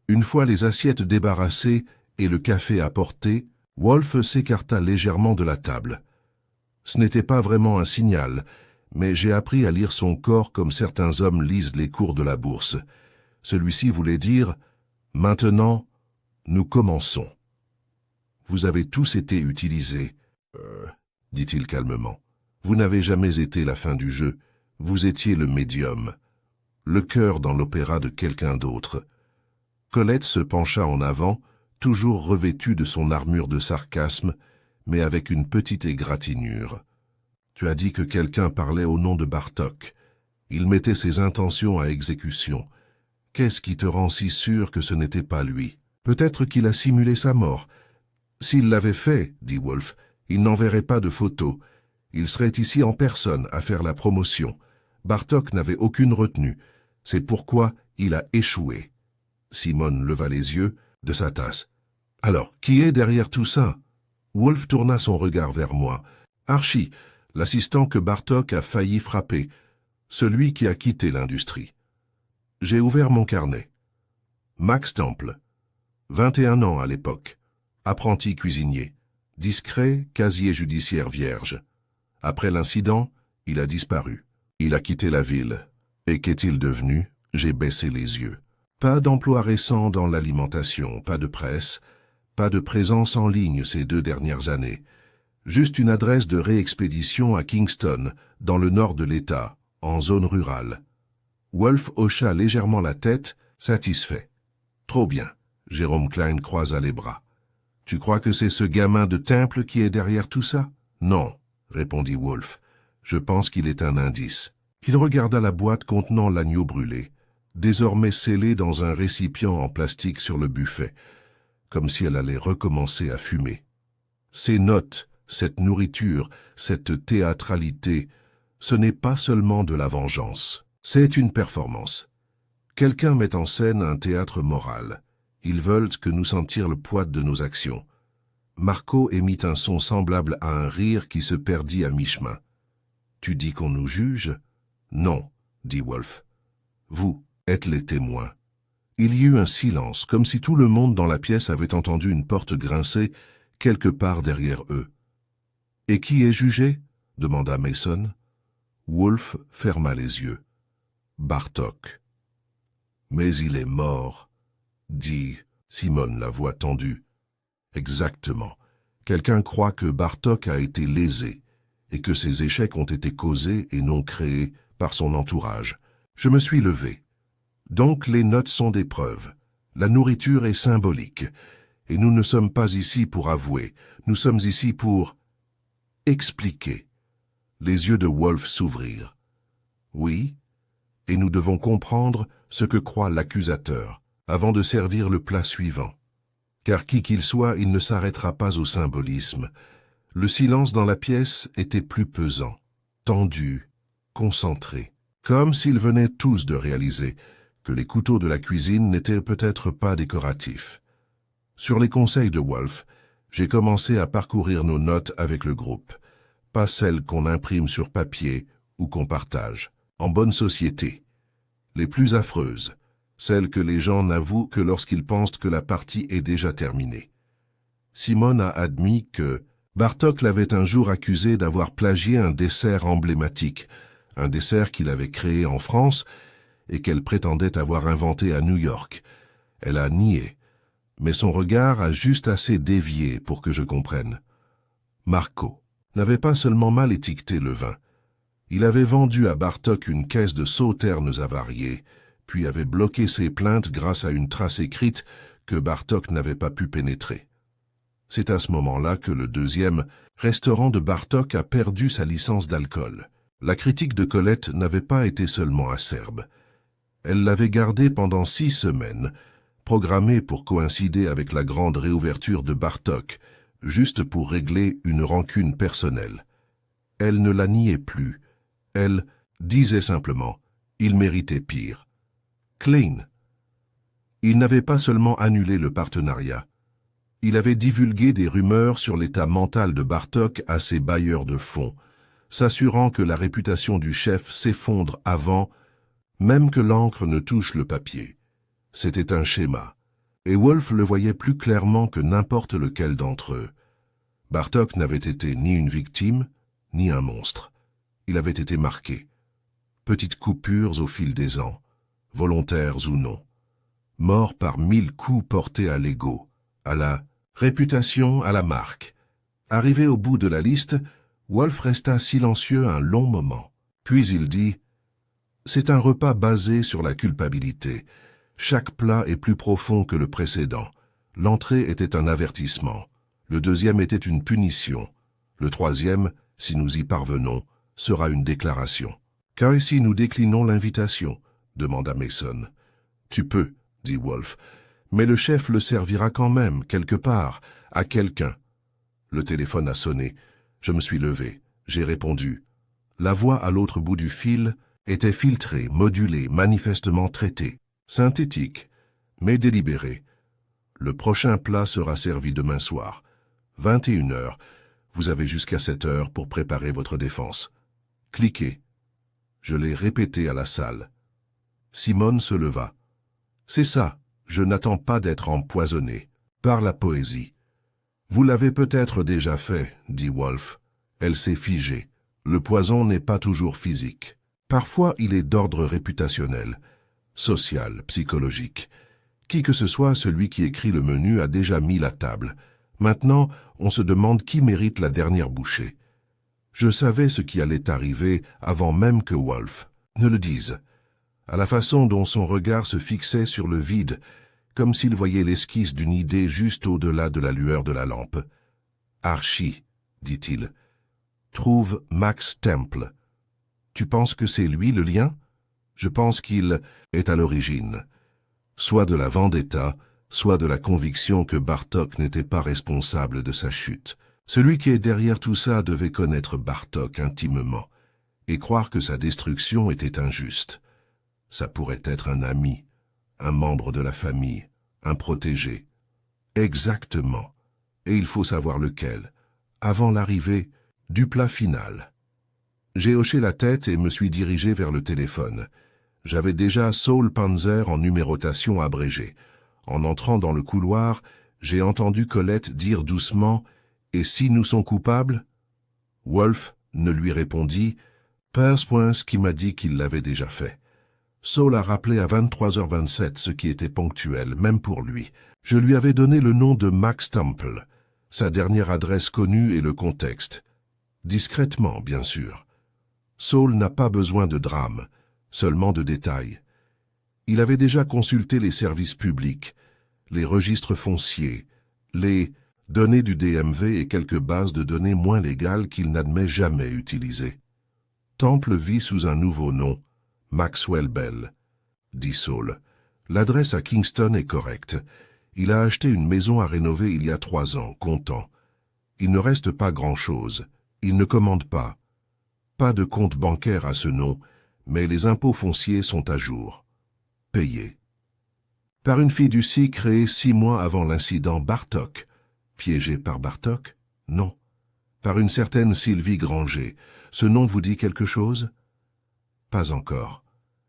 Une fois les assiettes débarrassées et le café apporté, Wolf s'écarta légèrement de la table. Ce n'était pas vraiment un signal, mais j'ai appris à lire son corps comme certains hommes lisent les cours de la bourse. Celui-ci voulait dire « Maintenant, nous commençons ». Vous avez tous été utilisés, dit-il calmement. Vous n'avez jamais été la fin du jeu, vous étiez le médium, le cœur dans l'opéra de quelqu'un d'autre. Colette se pencha en avant, toujours revêtue de son armure de sarcasme, mais avec une petite égratignure. Tu as dit que quelqu'un parlait au nom de Bartok. Il mettait ses intentions à exécution. Qu'est-ce qui te rend si sûr que ce n'était pas lui? Peut-être qu'il a simulé sa mort. S'il l'avait fait, dit Wolf, il n'enverrait pas de photos. Il serait ici en personne à faire la promotion. Bartok n'avait aucune retenue. C'est pourquoi il a échoué. Simone leva les yeux de sa tasse. Alors, qui est derrière tout ça? Wolf tourna son regard vers moi. Archie, l'assistant que Bartok a failli frapper, celui qui a quitté l'industrie. J'ai ouvert mon carnet. Max Temple, 21 ans à l'époque, apprenti cuisinier, discret, casier judiciaire vierge. Après l'incident, il a disparu. Il a quitté la ville. Et qu'est-il devenu? J'ai baissé les yeux. Pas d'emploi récent dans l'alimentation, pas de presse, pas de présence en ligne ces 2 dernières années. Juste une adresse de réexpédition à Kingston, dans le nord de l'État, en zone rurale. Wolf hocha légèrement la tête, satisfait. Trop bien. Jérôme Klein croisa les bras. Tu crois que c'est ce gamin de Temple qui est derrière tout ça? Non, répondit Wolf. Je pense qu'il est un indice. Il regarda la boîte contenant l'agneau brûlé, désormais scellée dans un récipient en plastique sur le buffet, comme si elle allait recommencer à fumer. Ces notes, cette nourriture, cette théâtralité, ce n'est pas seulement de la vengeance, c'est une performance. Quelqu'un met en scène un théâtre moral. Ils veulent que nous sentir le poids de nos actions. Marco émit un son semblable à un rire qui se perdit à mi-chemin. Tu dis qu'on nous juge? Non, dit Wolf. Vous êtes les témoins. Il y eut un silence, comme si tout le monde dans la pièce avait entendu une porte grincer quelque part derrière eux. Et qui est jugé? Demanda Mason. Wolf ferma les yeux. Bartok. Mais il est mort, dit Simone, la voix tendue. Exactement. Quelqu'un croit que Bartok a été lésé et que ses échecs ont été causés et non créés par son entourage. Je me suis levé. Donc les notes sont des preuves. La nourriture est symbolique. Et nous ne sommes pas ici pour avouer. Nous sommes ici pour expliquer. Les yeux de Wolf s'ouvrirent. Oui, et nous devons comprendre ce que croit l'accusateur avant de servir le plat suivant. Car qui qu'il soit, il ne s'arrêtera pas au symbolisme. Le silence dans la pièce était plus pesant, tendu, concentré, comme s'ils venaient tous de réaliser que les couteaux de la cuisine n'étaient peut-être pas décoratifs. Sur les conseils de Wolf, j'ai commencé à parcourir nos notes avec le groupe, pas celles qu'on imprime sur papier ou qu'on partage, en bonne société. Les plus affreuses, celles que les gens n'avouent que lorsqu'ils pensent que la partie est déjà terminée. Simone a admis que Bartok l'avait un jour accusé d'avoir plagié un dessert emblématique, un dessert qu'il avait créé en France et qu'elle prétendait avoir inventé à New York. Elle a nié, mais son regard a juste assez dévié pour que je comprenne. Marco n'avait pas seulement mal étiqueté le vin. Il avait vendu à Bartok une caisse de sauternes avariées, puis avait bloqué ses plaintes grâce à une trace écrite que Bartok n'avait pas pu pénétrer. C'est à ce moment-là que le deuxième restaurant de Bartok a perdu sa licence d'alcool. La critique de Colette n'avait pas été seulement acerbe. Elle l'avait gardée pendant 6 semaines, programmée pour coïncider avec la grande réouverture de Bartok, juste pour régler une rancune personnelle. Elle ne la niait plus. Elle disait simplement « il méritait pire ». Klein. Il n'avait pas seulement annulé le partenariat. Il avait divulgué des rumeurs sur l'état mental de Bartok à ses bailleurs de fonds, s'assurant que la réputation du chef s'effondre avant même que l'encre ne touche le papier. C'était un schéma, et Wolf le voyait plus clairement que n'importe lequel d'entre eux. Bartok n'avait été ni une victime, ni un monstre. Il avait été marqué. Petites coupures au fil des ans, volontaires ou non. Mort par 1000 coups portés à l'ego, à la réputation, à la marque. Arrivé au bout de la liste, Wolf resta silencieux un long moment. Puis il dit « C'est un repas basé sur la culpabilité. Chaque plat est plus profond que le précédent. L'entrée était un avertissement. Le deuxième était une punition. Le troisième, si nous y parvenons, sera une déclaration. Car ici nous déclinons l'invitation, demanda Mason. Tu peux, dit Wolf, mais le chef le servira quand même, quelque part, à quelqu'un. Le téléphone a sonné. Je me suis levé. J'ai répondu. La voix à l'autre bout du fil était filtrée, modulée, manifestement traitée, synthétique, mais délibérée. Le prochain plat sera servi demain soir. 21h. Vous avez jusqu'à 7h pour préparer votre défense. Cliquez. Je l'ai répété à la salle. Simone se leva. C'est ça, je n'attends pas d'être empoisonné par la poésie. Vous l'avez peut-être déjà fait, dit Wolf. Elle s'est figée. Le poison n'est pas toujours physique. Parfois, il est d'ordre réputationnel, social, psychologique. Qui que ce soit, celui qui écrit le menu a déjà mis la table. Maintenant, on se demande qui mérite la dernière bouchée. Je savais ce qui allait arriver avant même que Wolf ne le dise, à la façon dont son regard se fixait sur le vide, comme s'il voyait l'esquisse d'une idée juste au-delà de la lueur de la lampe. « Archie, dit-il, trouve Max Temple. Tu penses que c'est lui le lien? Je pense qu'il est à l'origine, soit de la vendetta, soit de la conviction que Bartok n'était pas responsable de sa chute. Celui qui est derrière tout ça devait connaître Bartok intimement et croire que sa destruction était injuste. Ça pourrait être un ami, un membre de la famille, un protégé. Exactement. Et il faut savoir lequel, avant l'arrivée du plat final. J'ai hoché la tête et me suis dirigé vers le téléphone. J'avais déjà Saul Panzer en numérotation abrégée. En entrant dans le couloir, j'ai entendu Colette dire doucement « Et si nous sommes coupables ?» Wolf ne lui répondit pas ce qui m'a dit qu'il l'avait déjà fait. Saul a rappelé à 23h27, ce qui était ponctuel, même pour lui. Je lui avais donné le nom de Max Temple, sa dernière adresse connue et le contexte. Discrètement, bien sûr. Saul n'a pas besoin de drame, seulement de détails. Il avait déjà consulté les services publics, les registres fonciers, les données du DMV et quelques bases de données moins légales qu'il n'admet jamais utiliser. Temple vit sous un nouveau nom, Maxwell Bell, dit Saul. L'adresse à Kingston est correcte. Il a acheté une maison à rénover il y a 3 ans, content. Il ne reste pas grand-chose. Il ne commande pas. Pas de compte bancaire à ce nom, mais les impôts fonciers sont à jour. Payés. Par une fiducie créée 6 mois avant l'incident Bartok. Piégé par Bartok? Non. Par une certaine Sylvie Granger. Ce nom vous dit quelque chose? Pas encore.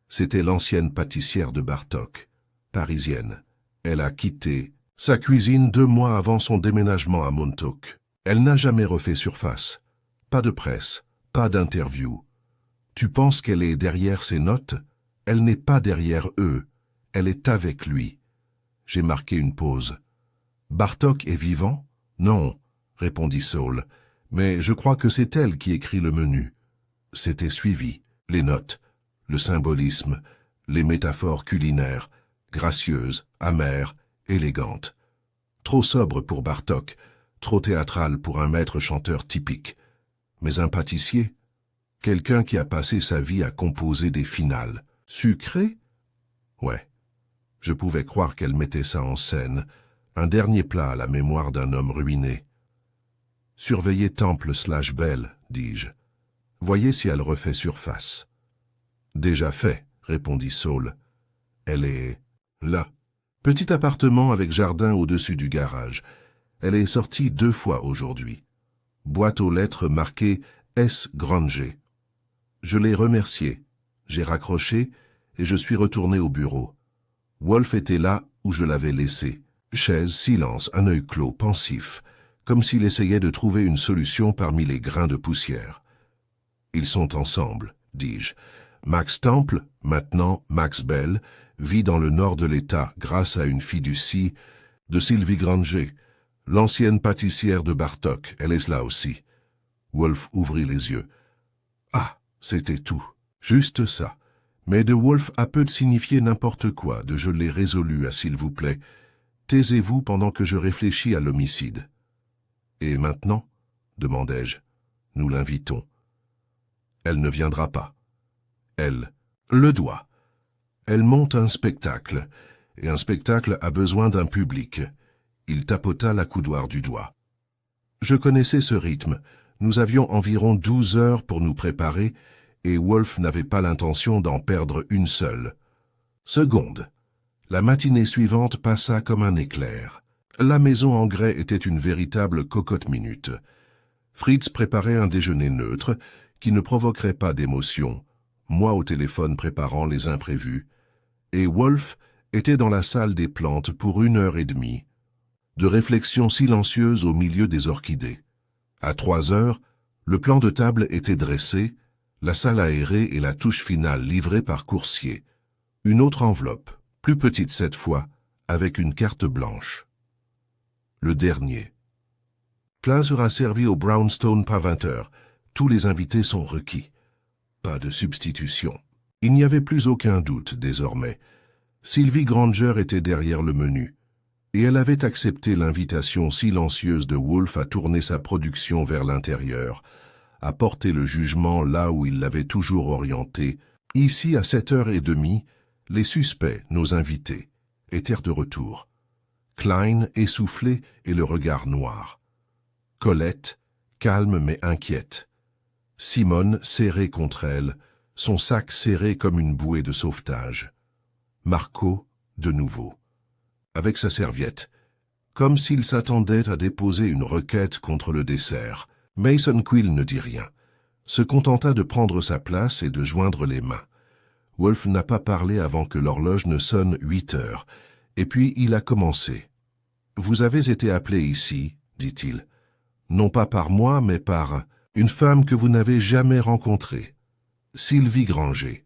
C'était l'ancienne pâtissière de Bartok, parisienne. Elle a quitté sa cuisine 2 mois avant son déménagement à Montauk. Elle n'a jamais refait surface. Pas de presse, pas d'interview. Tu penses qu'elle est derrière ses notes? Elle n'est pas derrière eux. Elle est avec lui. J'ai marqué une pause. Bartok est vivant? Non, répondit Saul. Mais je crois que c'est elle qui écrit le menu. C'était suivi. Les notes, le symbolisme, les métaphores culinaires, gracieuses, amères, élégantes. Trop sobre pour Bartok, trop théâtral pour un maître chanteur typique. Mais un pâtissier? Quelqu'un qui a passé sa vie à composer des finales. Sucré? Ouais. Je pouvais croire qu'elle mettait ça en scène, un dernier plat à la mémoire d'un homme ruiné. Surveillez Temple/Bell, dis-je. Voyez si elle refait surface. Déjà fait, répondit Saul. Elle est là. Petit appartement avec jardin au-dessus du garage. Elle est sortie 2 fois aujourd'hui. Boîte aux lettres marquée S. Granger. Je l'ai remercié. J'ai raccroché et je suis retourné au bureau. Wolf était là où je l'avais laissé. Chaise, silence, un œil clos, pensif, comme s'il essayait de trouver une solution parmi les grains de poussière. Ils sont ensemble, dis-je. Max Temple, maintenant Max Bell, vit dans le nord de l'État grâce à une fiducie de Sylvie Granger, l'ancienne pâtissière de Bartok. Elle est là aussi. Wolf ouvrit les yeux. Ah, c'était tout. Juste ça. Mais de Wolf a peu de signifier n'importe quoi, de je l'ai résolu à s'il vous plaît. Taisez-vous pendant que je réfléchis à l'homicide. Et maintenant, demandai-je, nous l'invitons. Elle ne viendra pas. Elle, le doigt. Elle monte un spectacle, et un spectacle a besoin d'un public. Il tapota l'accoudoir du doigt. Je connaissais ce rythme. Nous avions environ 12 heures pour nous préparer, et Wolf n'avait pas l'intention d'en perdre une seule. Seconde. La matinée suivante passa comme un éclair. La maison en grès était une véritable cocotte-minute. Fritz préparait un déjeuner neutre, qui ne provoquerait pas d'émotion, moi au téléphone préparant les imprévus, et Wolf était dans la salle des plantes pour 1 heure et demie, de réflexion silencieuse au milieu des orchidées. À 3 heures, le plan de table était dressé, la salle aérée et la touche finale livrée par Coursier. Une autre enveloppe, plus petite cette fois, avec une carte blanche. Le dernier. Plat sera servi au Brownstone par 20 heures. Tous les invités sont requis. Pas de substitution. Il n'y avait plus aucun doute désormais. Sylvie Granger était derrière le menu, et elle avait accepté l'invitation silencieuse de Wolf à tourner sa production vers l'intérieur, à porter le jugement là où il l'avait toujours orienté. Ici, à 7h30, les suspects, nos invités, étaient de retour. Klein, essoufflé et le regard noir. Colette, calme mais inquiète. Simone, serrée contre elle, son sac serré comme une bouée de sauvetage. Marco, de nouveau, avec sa serviette, comme s'il s'attendait à déposer une requête contre le dessert. Mason Quill ne dit rien, se contenta de prendre sa place et de joindre les mains. Wolf n'a pas parlé avant que l'horloge ne sonne 8 heures, et puis il a commencé. « Vous avez été appelé ici, dit-il, non pas par moi, mais par une femme que vous n'avez jamais rencontrée, Sylvie Granger.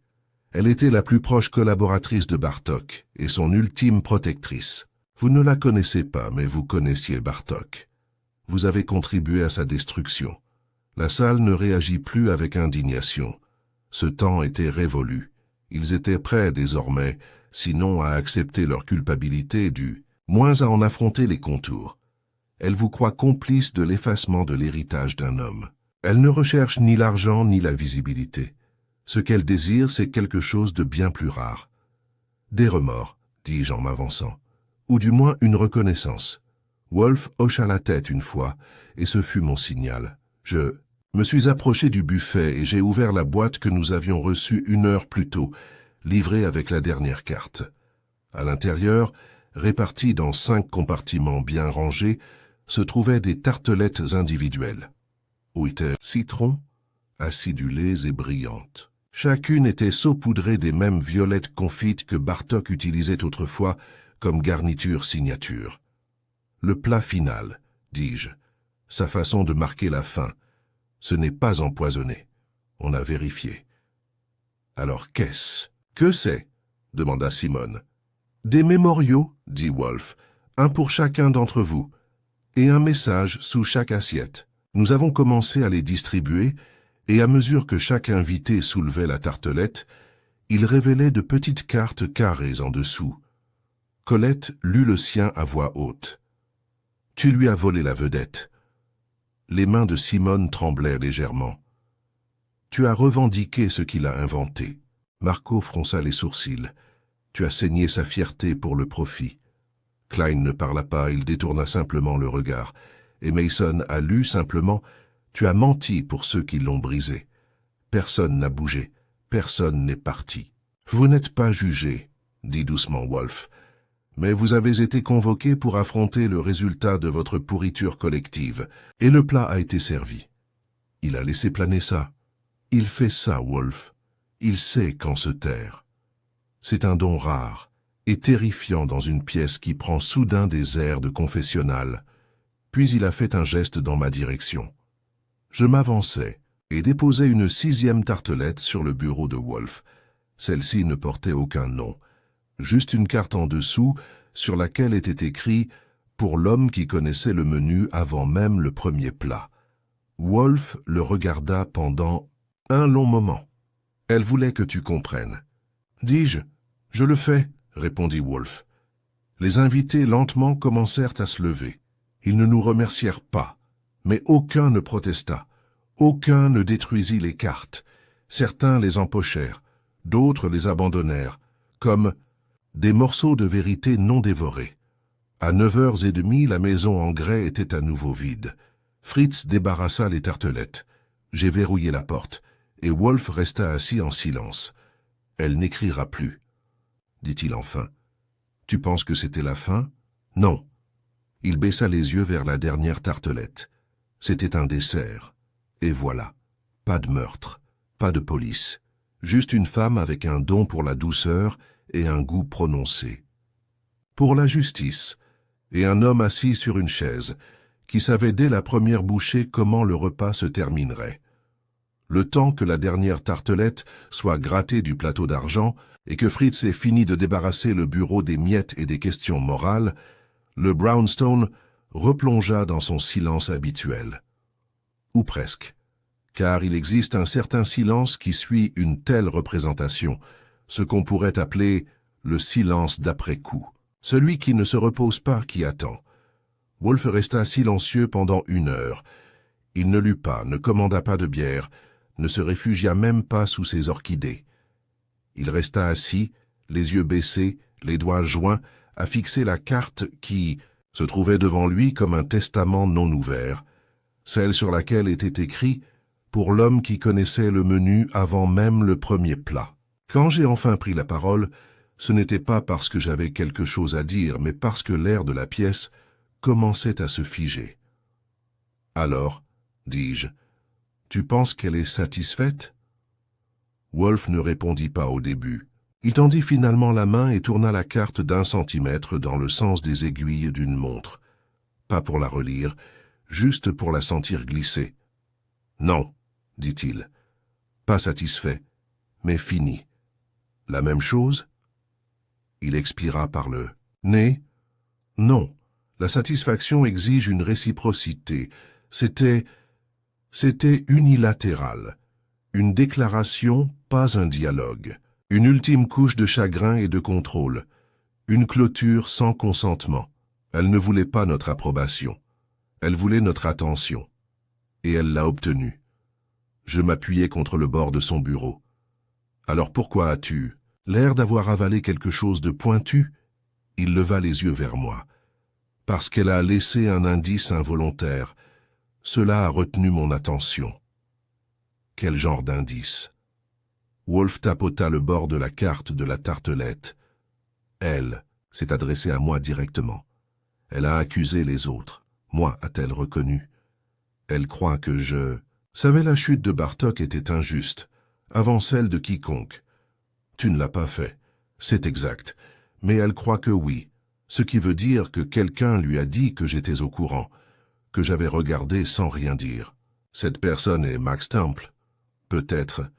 Elle était la plus proche collaboratrice de Bartok et son ultime protectrice. Vous ne la connaissez pas, mais vous connaissiez Bartok. Vous avez contribué à sa destruction. La salle ne réagit plus avec indignation. Ce temps était révolu. Ils étaient prêts désormais, sinon à accepter leur culpabilité moins à en affronter les contours. Elle vous croit complice de l'effacement de l'héritage d'un homme. Elle ne recherche ni l'argent ni la visibilité. Ce qu'elle désire, c'est quelque chose de bien plus rare. Des remords, dis-je en m'avançant, ou du moins une reconnaissance. Wolf hocha la tête une fois, et ce fut mon signal. Je me suis approché du buffet et j'ai ouvert la boîte que nous avions reçue 1 heure plus tôt, livrée avec la dernière carte. À l'intérieur, réparties dans 5 compartiments bien rangés, se trouvaient des tartelettes individuelles. Ouiter citron, acidulées et brillantes. Chacune était saupoudrée des mêmes violettes confites que Bartok utilisait autrefois comme garniture signature. Le plat final, dis-je, sa façon de marquer la fin. Ce n'est pas empoisonné. On a vérifié. Alors qu'est-ce? Que c'est? Demanda Simone. Des mémoriaux, dit Wolf, un pour chacun d'entre vous, et un message sous chaque assiette. Nous avons commencé à les distribuer, et à mesure que chaque invité soulevait la tartelette, il révélait de petites cartes carrées en dessous. Colette lut le sien à voix haute. « Tu lui as volé la vedette. » Les mains de Simone tremblaient légèrement. « Tu as revendiqué ce qu'il a inventé. » Marco fronça les sourcils. « Tu as saigné sa fierté pour le profit. » Klein ne parla pas, il détourna simplement le regard. Et Mason a lu simplement « Tu as menti pour ceux qui l'ont brisé. » Personne n'a bougé, personne n'est parti. « Vous n'êtes pas jugé, » dit doucement Wolf. « Mais vous avez été convoqué pour affronter le résultat de votre pourriture collective, et le plat a été servi. » Il a laissé planer ça. Il fait ça, Wolf. Il sait quand se taire. C'est un don rare et terrifiant dans une pièce qui prend soudain des airs de confessionnal. Puis il a fait un geste dans ma direction. Je m'avançai et déposai une 6e tartelette sur le bureau de Wolf. Celle-ci ne portait aucun nom, juste une carte en dessous sur laquelle était écrit « Pour l'homme qui connaissait le menu avant même le premier plat ». Wolf le regarda pendant un long moment. « Elle voulait que tu comprennes. »« Dis-je, je le fais, » répondit Wolf. Les invités lentement commencèrent à se lever. Ils ne nous remercièrent pas, mais aucun ne protesta, aucun ne détruisit les cartes. Certains les empochèrent, D'autres les abandonnèrent, comme des morceaux de vérité non dévorés. À 9h30, la maison en grès était à nouveau vide. Fritz débarrassa les tartelettes. J'ai verrouillé la porte, et Wolf resta assis en silence. « Elle n'écrira plus, » dit-il enfin. « Tu penses que c'était la fin? » « Non. » Il baissa les yeux vers la dernière tartelette. C'était un dessert. Et voilà. Pas de meurtre, pas de police. Juste une femme avec un don pour la douceur et un goût prononcé. Pour la justice, et un homme assis sur une chaise, qui savait dès la première bouchée comment le repas se terminerait. Le temps que la dernière tartelette soit grattée du plateau d'argent et que Fritz ait fini de débarrasser le bureau des miettes et des questions morales, le brownstone replongea dans son silence habituel. Ou presque, car il existe un certain silence qui suit une telle représentation, ce qu'on pourrait appeler le silence d'après-coup, celui qui ne se repose pas, qui attend. Wolf resta silencieux pendant 1 heure. Il ne lut pas, ne commanda pas de bière, ne se réfugia même pas sous ses orchidées. Il resta assis, les yeux baissés, les doigts joints, à fixer la carte qui se trouvait devant lui comme un testament non ouvert, celle sur laquelle était écrit « Pour l'homme qui connaissait le menu avant même le premier plat ». Quand j'ai enfin pris la parole, ce n'était pas parce que j'avais quelque chose à dire, mais parce que l'air de la pièce commençait à se figer. « Alors, dis-je, tu penses qu'elle est satisfaite ?» Wolf ne répondit pas au début. Il tendit finalement la main et tourna la carte d'1 centimètre dans le sens des aiguilles d'une montre. Pas pour la relire, juste pour la sentir glisser. « Non, » dit-il. « Pas satisfait, mais fini. » « La même chose ?» Il expira par le nez. « Non, la satisfaction exige une réciprocité. C'était unilatéral. Une déclaration, pas un dialogue. Une ultime couche de chagrin et de contrôle. Une clôture sans consentement. Elle ne voulait pas notre approbation. Elle voulait notre attention. Et elle l'a obtenue. Je m'appuyais contre le bord de son bureau. Alors pourquoi as-tu l'air d'avoir avalé quelque chose de pointu? Il leva les yeux vers moi. Parce qu'elle a laissé un indice involontaire. Cela a retenu mon attention. Quel genre d'indice? Wolf tapota le bord de la carte de la tartelette. Elle s'est adressée à moi directement. Elle a accusé les autres. Moi, a-t-elle reconnu? Elle croit que je savais la chute de Bartok était injuste, avant celle de quiconque. Tu ne l'as pas fait, c'est exact, mais elle croit que oui, ce qui veut dire que quelqu'un lui a dit que j'étais au courant, que j'avais regardé sans rien dire. Cette personne est Max Temple. Peut-être.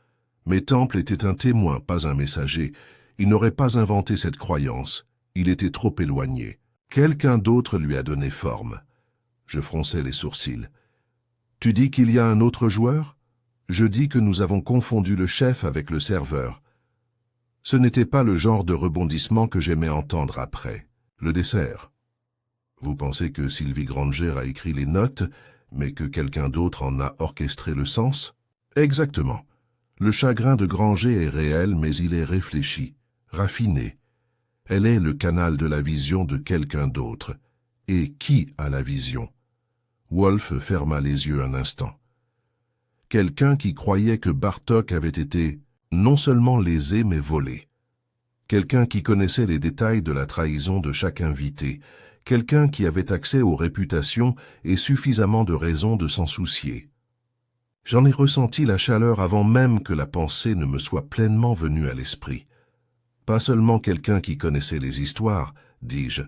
Mais Temple était un témoin, pas un messager. Il n'aurait pas inventé cette croyance. Il était trop éloigné. Quelqu'un d'autre lui a donné forme. Je fronçai les sourcils. Tu dis qu'il y a un autre joueur? Je dis que nous avons confondu le chef avec le serveur. Ce n'était pas le genre de rebondissement que j'aimais entendre après. Le dessert. Vous pensez que Sylvie Granger a écrit les notes, mais que quelqu'un d'autre en a orchestré le sens? Exactement. Le chagrin de Granger est réel, mais il est réfléchi, raffiné. Elle est le canal de la vision de quelqu'un d'autre. Et qui a la vision? Wolf ferma les yeux un instant. Quelqu'un qui croyait que Bartok avait été non seulement lésé, mais volé. Quelqu'un qui connaissait les détails de la trahison de chaque invité. Quelqu'un qui avait accès aux réputations et suffisamment de raisons de s'en soucier. J'en ai ressenti la chaleur avant même que la pensée ne me soit pleinement venue à l'esprit. Pas seulement quelqu'un qui connaissait les histoires, dis-je,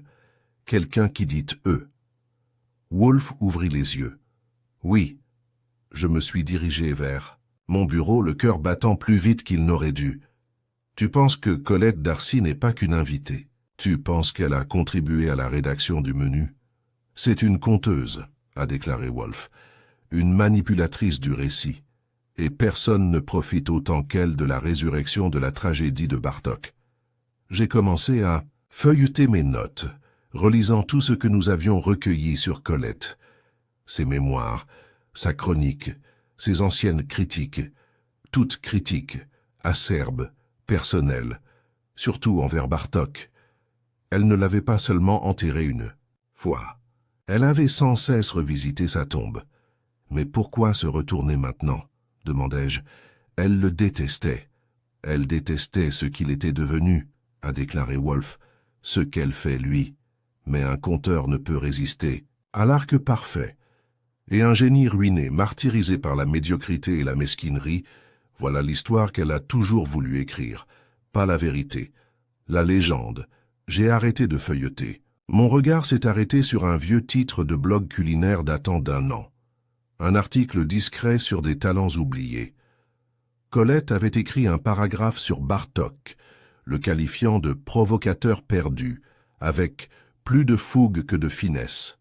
quelqu'un qui dit « eux ». Wolf ouvrit les yeux. Oui, je me suis dirigé vers mon bureau, le cœur battant plus vite qu'il n'aurait dû. Tu penses que Colette Darcy n'est pas qu'une invitée? Tu penses qu'elle a contribué à la rédaction du menu? C'est une conteuse, a déclaré Wolf, une manipulatrice du récit, et personne ne profite autant qu'elle de la résurrection de la tragédie de Bartok. J'ai commencé à feuilleter mes notes, relisant tout ce que nous avions recueilli sur Colette, ses mémoires, sa chronique, ses anciennes critiques, toutes critiques, acerbes, personnelle, surtout envers Bartok. Elle ne l'avait pas seulement enterré une fois. Elle avait sans cesse revisité sa tombe. Mais pourquoi se retourner maintenant, demandai-je. Elle le détestait. Elle détestait ce qu'il était devenu, a déclaré Wolf, ce qu'elle fait lui. Mais un conteur ne peut résister à l'arc parfait. Et un génie ruiné, martyrisé par la médiocrité et la mesquinerie, voilà l'histoire qu'elle a toujours voulu écrire. Pas la vérité. La légende. J'ai arrêté de feuilleter. Mon regard s'est arrêté sur un vieux titre de blog culinaire datant d'1 an. Un article discret sur des talents oubliés. Colette avait écrit un paragraphe sur Bartok, le qualifiant de provocateur perdu, avec plus de fougue que de finesse.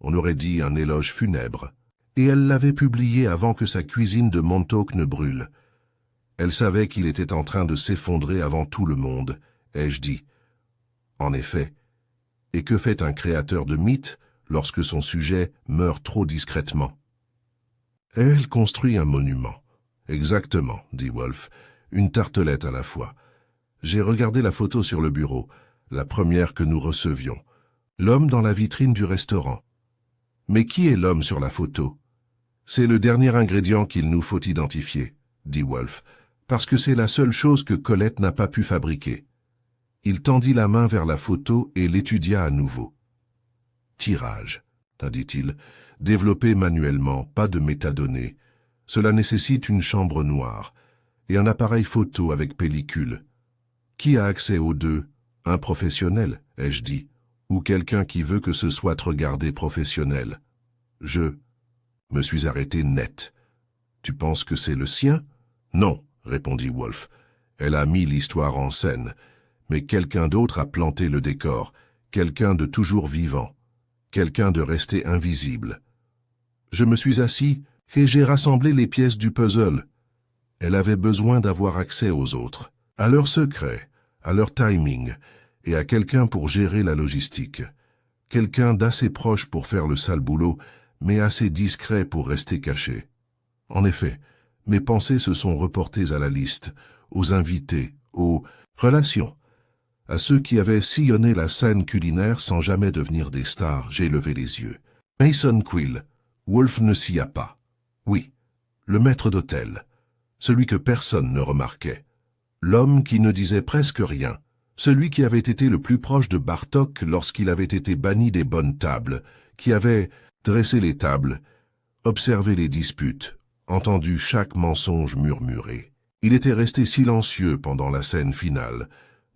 On aurait dit un éloge funèbre. Et elle l'avait publié avant que sa cuisine de Montauk ne brûle. Elle savait qu'il était en train de s'effondrer avant tout le monde, ai-je dit. En effet. Et que fait un créateur de mythes lorsque son sujet meurt trop discrètement? Elle construit un monument. Exactement, dit Wolf, une tartelette à la fois. J'ai regardé la photo sur le bureau, la première que nous recevions. L'homme dans la vitrine du restaurant. Mais qui est l'homme sur la photo? C'est le dernier ingrédient qu'il nous faut identifier, dit Wolf, parce que c'est la seule chose que Colette n'a pas pu fabriquer. Il tendit la main vers la photo et l'étudia à nouveau. Tirage, dit-il, développé manuellement, pas de métadonnées. Cela nécessite une chambre noire et un appareil photo avec pellicule. Qui a accès aux deux? Un professionnel, ai-je dit, ou quelqu'un qui veut que ce soit regardé professionnel. Je me suis arrêté net. Tu penses que c'est le sien? Non, répondit Wolf. Elle a mis l'histoire en scène, mais quelqu'un d'autre a planté le décor, quelqu'un de toujours vivant, quelqu'un de resté invisible. Je me suis assis et j'ai rassemblé les pièces du puzzle. Elle avait besoin d'avoir accès aux autres, à leurs secrets, à leur timing, et à quelqu'un pour gérer la logistique. Quelqu'un d'assez proche pour faire le sale boulot, mais assez discret pour rester caché. En effet, mes pensées se sont reportées à la liste, aux invités, aux relations. À ceux qui avaient sillonné la scène culinaire sans jamais devenir des stars, j'ai levé les yeux. Mason Quill, Wolf ne s'y a pas. Oui, le maître d'hôtel, celui que personne ne remarquait. L'homme qui ne disait presque rien, celui qui avait été le plus proche de Bartok lorsqu'il avait été banni des bonnes tables, qui avait dressé les tables, observé les disputes, entendu chaque mensonge murmuré. Il était resté silencieux pendant la scène finale,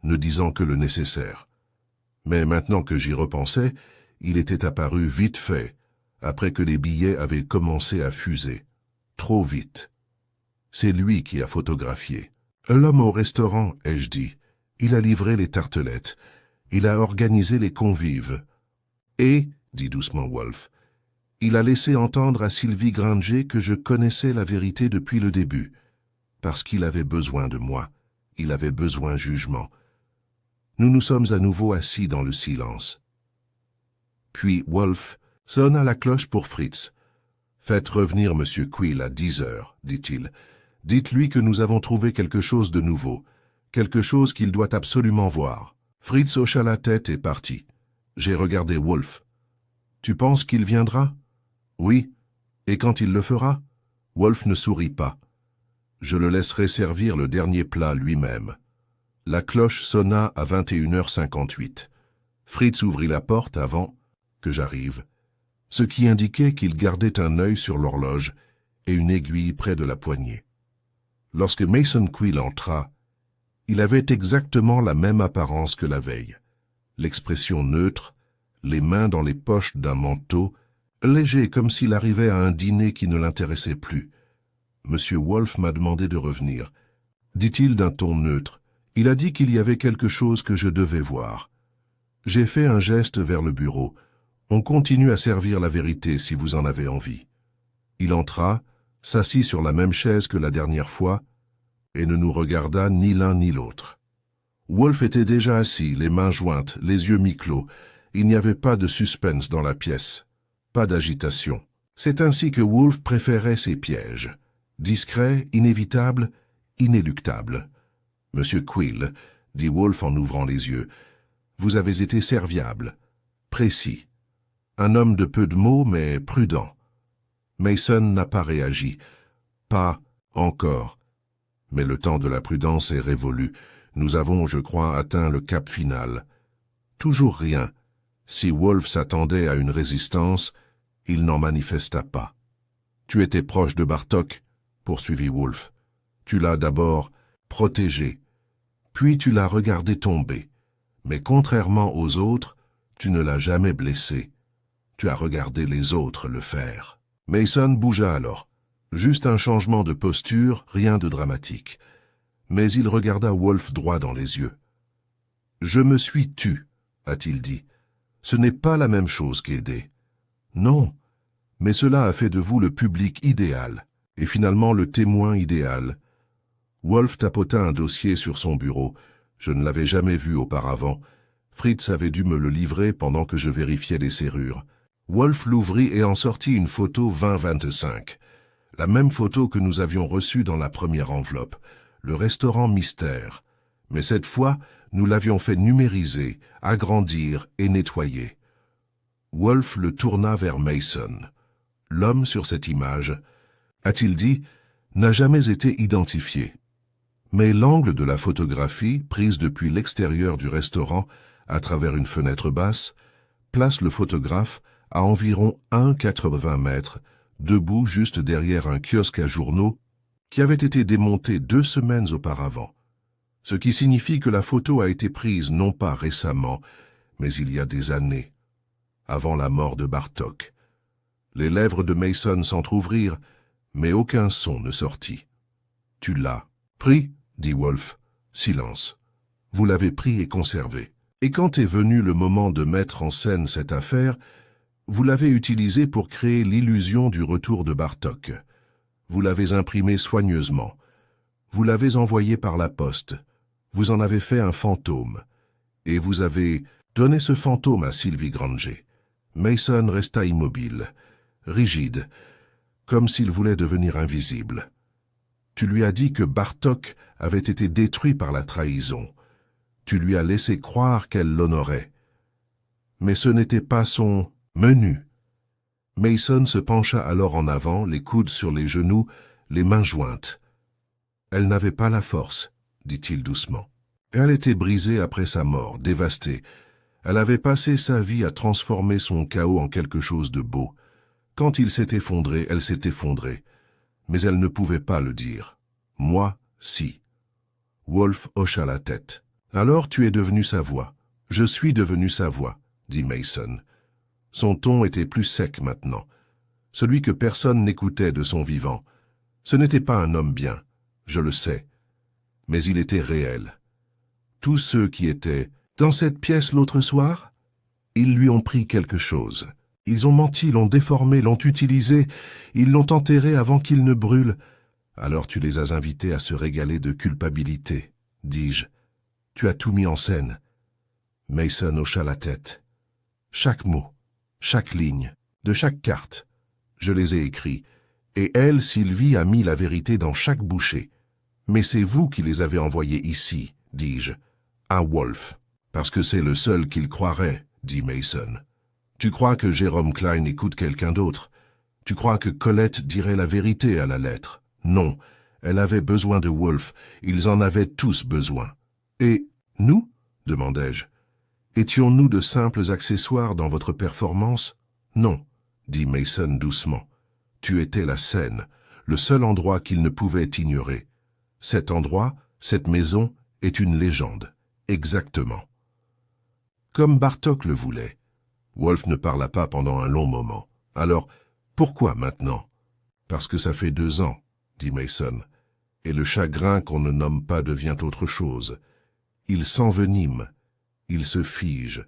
ne disant que le nécessaire. Mais maintenant que j'y repensais, il était apparu vite fait, après que les billets avaient commencé à fuser. Trop vite. C'est lui qui a photographié. L'homme au restaurant, ai-je dit. Il a livré les tartelettes. Il a organisé les convives. Et, dit doucement Wolf, il a laissé entendre à Sylvie Granger que je connaissais la vérité depuis le début. Parce qu'il avait besoin de moi. Il avait besoin jugement. Nous nous sommes à nouveau assis dans le silence. Puis Wolf sonna la cloche pour Fritz. « Faites revenir M. Quill à 10 heures, dit-il. Dites-lui que nous avons trouvé quelque chose de nouveau, quelque chose qu'il doit absolument voir. » Fritz hocha la tête et partit. J'ai regardé Wolf. « Tu penses qu'il viendra ?»« Oui. Et quand il le fera ?» Wolf ne sourit pas. « Je le laisserai servir le dernier plat lui-même. » La cloche sonna à 21h58. Fritz ouvrit la porte avant que j'arrive, ce qui indiquait qu'il gardait un œil sur l'horloge et une aiguille près de la poignée. Lorsque Mason Quill entra, il avait exactement la même apparence que la veille. L'expression neutre, les mains dans les poches d'un manteau, léger comme s'il arrivait à un dîner qui ne l'intéressait plus. Monsieur Wolf m'a demandé de revenir, dit-il d'un ton neutre. Il a dit qu'il y avait quelque chose que je devais voir. J'ai fait un geste vers le bureau. On continue à servir la vérité si vous en avez envie. Il entra, s'assit sur la même chaise que la dernière fois, et ne nous regarda ni l'un ni l'autre. Wolf était déjà assis, les mains jointes, les yeux mi-clos. Il n'y avait pas de suspense dans la pièce, pas d'agitation. C'est ainsi que Wolf préférait ses pièges. Discret, inévitable, inéluctable. Monsieur Quill, dit Wolfe en ouvrant les yeux, vous avez été serviable, précis. Un homme de peu de mots, mais prudent. Mason n'a pas réagi. Pas encore. Mais le temps de la prudence est révolu. Nous avons, je crois, atteint le cap final. Toujours rien. Si Wolfe s'attendait à une résistance, il n'en manifesta pas. Tu étais proche de Bartok, poursuivit Wolfe. Tu l'as d'abord protégé, puis tu l'as regardé tomber. Mais contrairement aux autres, tu ne l'as jamais blessé. Tu as regardé les autres le faire. Mason bougea alors. Juste un changement de posture, rien de dramatique. Mais il regarda Wolfe droit dans les yeux. « Je me suis tu, a-t-il dit. Ce n'est pas la même chose qu'aider. Non, mais cela a fait de vous le public idéal, et finalement le témoin idéal. » Wolfe tapota un dossier sur son bureau. Je ne l'avais jamais vu auparavant. Fritz avait dû me le livrer pendant que je vérifiais les serrures. Wolfe l'ouvrit et en sortit une photo 2025. La même photo que nous avions reçue dans la première enveloppe, le restaurant mystère. Mais cette fois, nous l'avions fait numériser, agrandir et nettoyer. Wolfe le tourna vers Mason. L'homme sur cette image, a-t-il dit, n'a jamais été identifié. Mais l'angle de la photographie, prise depuis l'extérieur du restaurant, à travers une fenêtre basse, place le photographe à environ 1,80 mètres, debout juste derrière un kiosque à journaux qui avait été démonté 2 semaines auparavant. Ce qui signifie que la photo a été prise non pas récemment, mais il y a des années, avant la mort de Bartok. Les lèvres de Mason s'entr'ouvrirent, mais aucun son ne sortit. « Tu l'as pris ?» dit Wolfe. Silence. « Vous l'avez pris et conservé. Et quand est venu le moment de mettre en scène cette affaire, vous l'avez utilisé pour créer l'illusion du retour de Bartok. Vous l'avez imprimé soigneusement. Vous l'avez envoyé par la poste. Vous en avez fait un fantôme. Et vous avez donné ce fantôme à Sylvie Granger. » Mason resta immobile, rigide, comme s'il voulait devenir invisible. « Tu lui as dit que Bartok avait été détruit par la trahison. Tu lui as laissé croire qu'elle l'honorait. Mais ce n'était pas son menu. » Mason se pencha alors en avant, les coudes sur les genoux, les mains jointes. « Elle n'avait pas la force, » dit-il doucement. « Elle était brisée après sa mort, dévastée. Elle avait passé sa vie à transformer son chaos en quelque chose de beau. Quand il s'est effondré, elle s'est effondrée. Mais elle ne pouvait pas le dire. Moi, si. » Wolfe hocha la tête. « Alors tu es devenu sa voix. Je suis devenu sa voix, » dit Mason. Son ton était plus sec maintenant. Celui que personne n'écoutait de son vivant. Ce n'était pas un homme bien, je le sais. Mais il était réel. Tous ceux qui étaient dans cette pièce l'autre soir, ils lui ont pris quelque chose. Ils ont menti, l'ont déformé, l'ont utilisé, ils l'ont enterré avant qu'il ne brûle. Alors tu les as invités à se régaler de culpabilité, dis-je. Tu as tout mis en scène. Mason hocha la tête. Chaque mot, chaque ligne, de chaque carte, je les ai écrits. Et elle, Sylvie, a mis la vérité dans chaque bouchée. Mais c'est vous qui les avez envoyés ici, dis-je, à Wolfe. Parce que c'est le seul qu'il croirait, dit Mason. Tu crois que Jérôme Klein écoute quelqu'un d'autre? Tu crois que Colette dirait la vérité à la lettre? Non, elle avait besoin de Wolfe, ils en avaient tous besoin. Et nous? Demandai-je. Étions-nous de simples accessoires dans votre performance? Non, dit Mason doucement. Tu étais la scène, le seul endroit qu'il ne pouvait ignorer. Cet endroit, cette maison, est une légende. Exactement. Comme Bartok le voulait. Wolfe ne parla pas pendant un long moment. Alors, pourquoi maintenant? Parce que ça fait 2 ans, dit Mason, et le chagrin qu'on ne nomme pas devient autre chose. Il s'envenime, il se fige.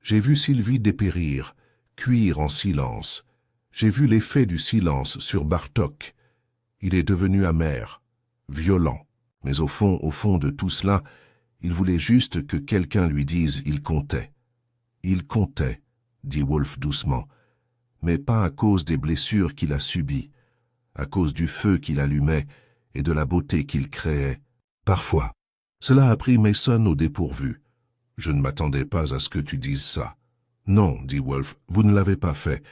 J'ai vu Sylvie dépérir, cuire en silence. J'ai vu l'effet du silence sur Bartok. Il est devenu amer, violent. Mais au fond de tout cela, il voulait juste que quelqu'un lui dise « il comptait ». Il comptait, dit Wolfe doucement, mais pas à cause des blessures qu'il a subies, à cause du feu qu'il allumait et de la beauté qu'il créait. Parfois, Cela a pris Mason au dépourvu. « Je ne m'attendais pas à ce que tu dises ça. »« Non, dit Wolf, vous ne l'avez pas fait.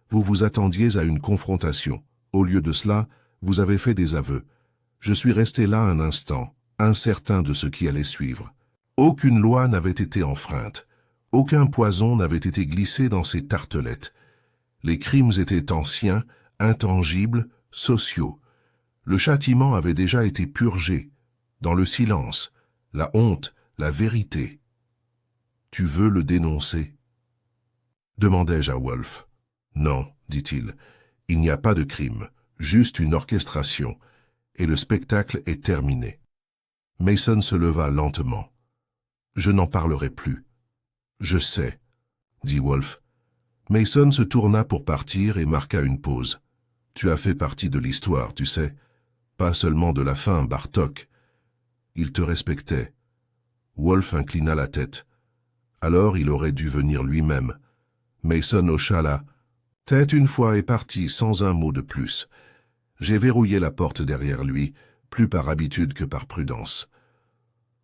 Vous vous attendiez à une confrontation. Au lieu de cela, vous avez fait des aveux. Je suis resté là un instant, incertain de ce qui allait suivre. Aucune loi n'avait été enfreinte. Aucun poison n'avait été glissé dans ces tartelettes. Les crimes étaient anciens, intangibles, sociaux. Le châtiment avait déjà été purgé, dans le silence, la honte, la vérité. « Tu veux le dénoncer ?» demandai-je à Wolf. « Non, dit-il, il n'y a pas de crime, juste une orchestration, et le spectacle est terminé. » Mason se leva lentement. « Je n'en parlerai plus. »« Je sais, » dit Wolf. Mason se tourna pour partir et marqua une pause. « Tu as fait partie de l'histoire, tu sais. Pas seulement de la fin, Bartok. Il te respectait. » Wolf inclina la tête. Alors il aurait dû venir lui-même. Mason hocha la tête une fois et partit sans un mot de plus. J'ai verrouillé la porte derrière lui, plus par habitude que par prudence.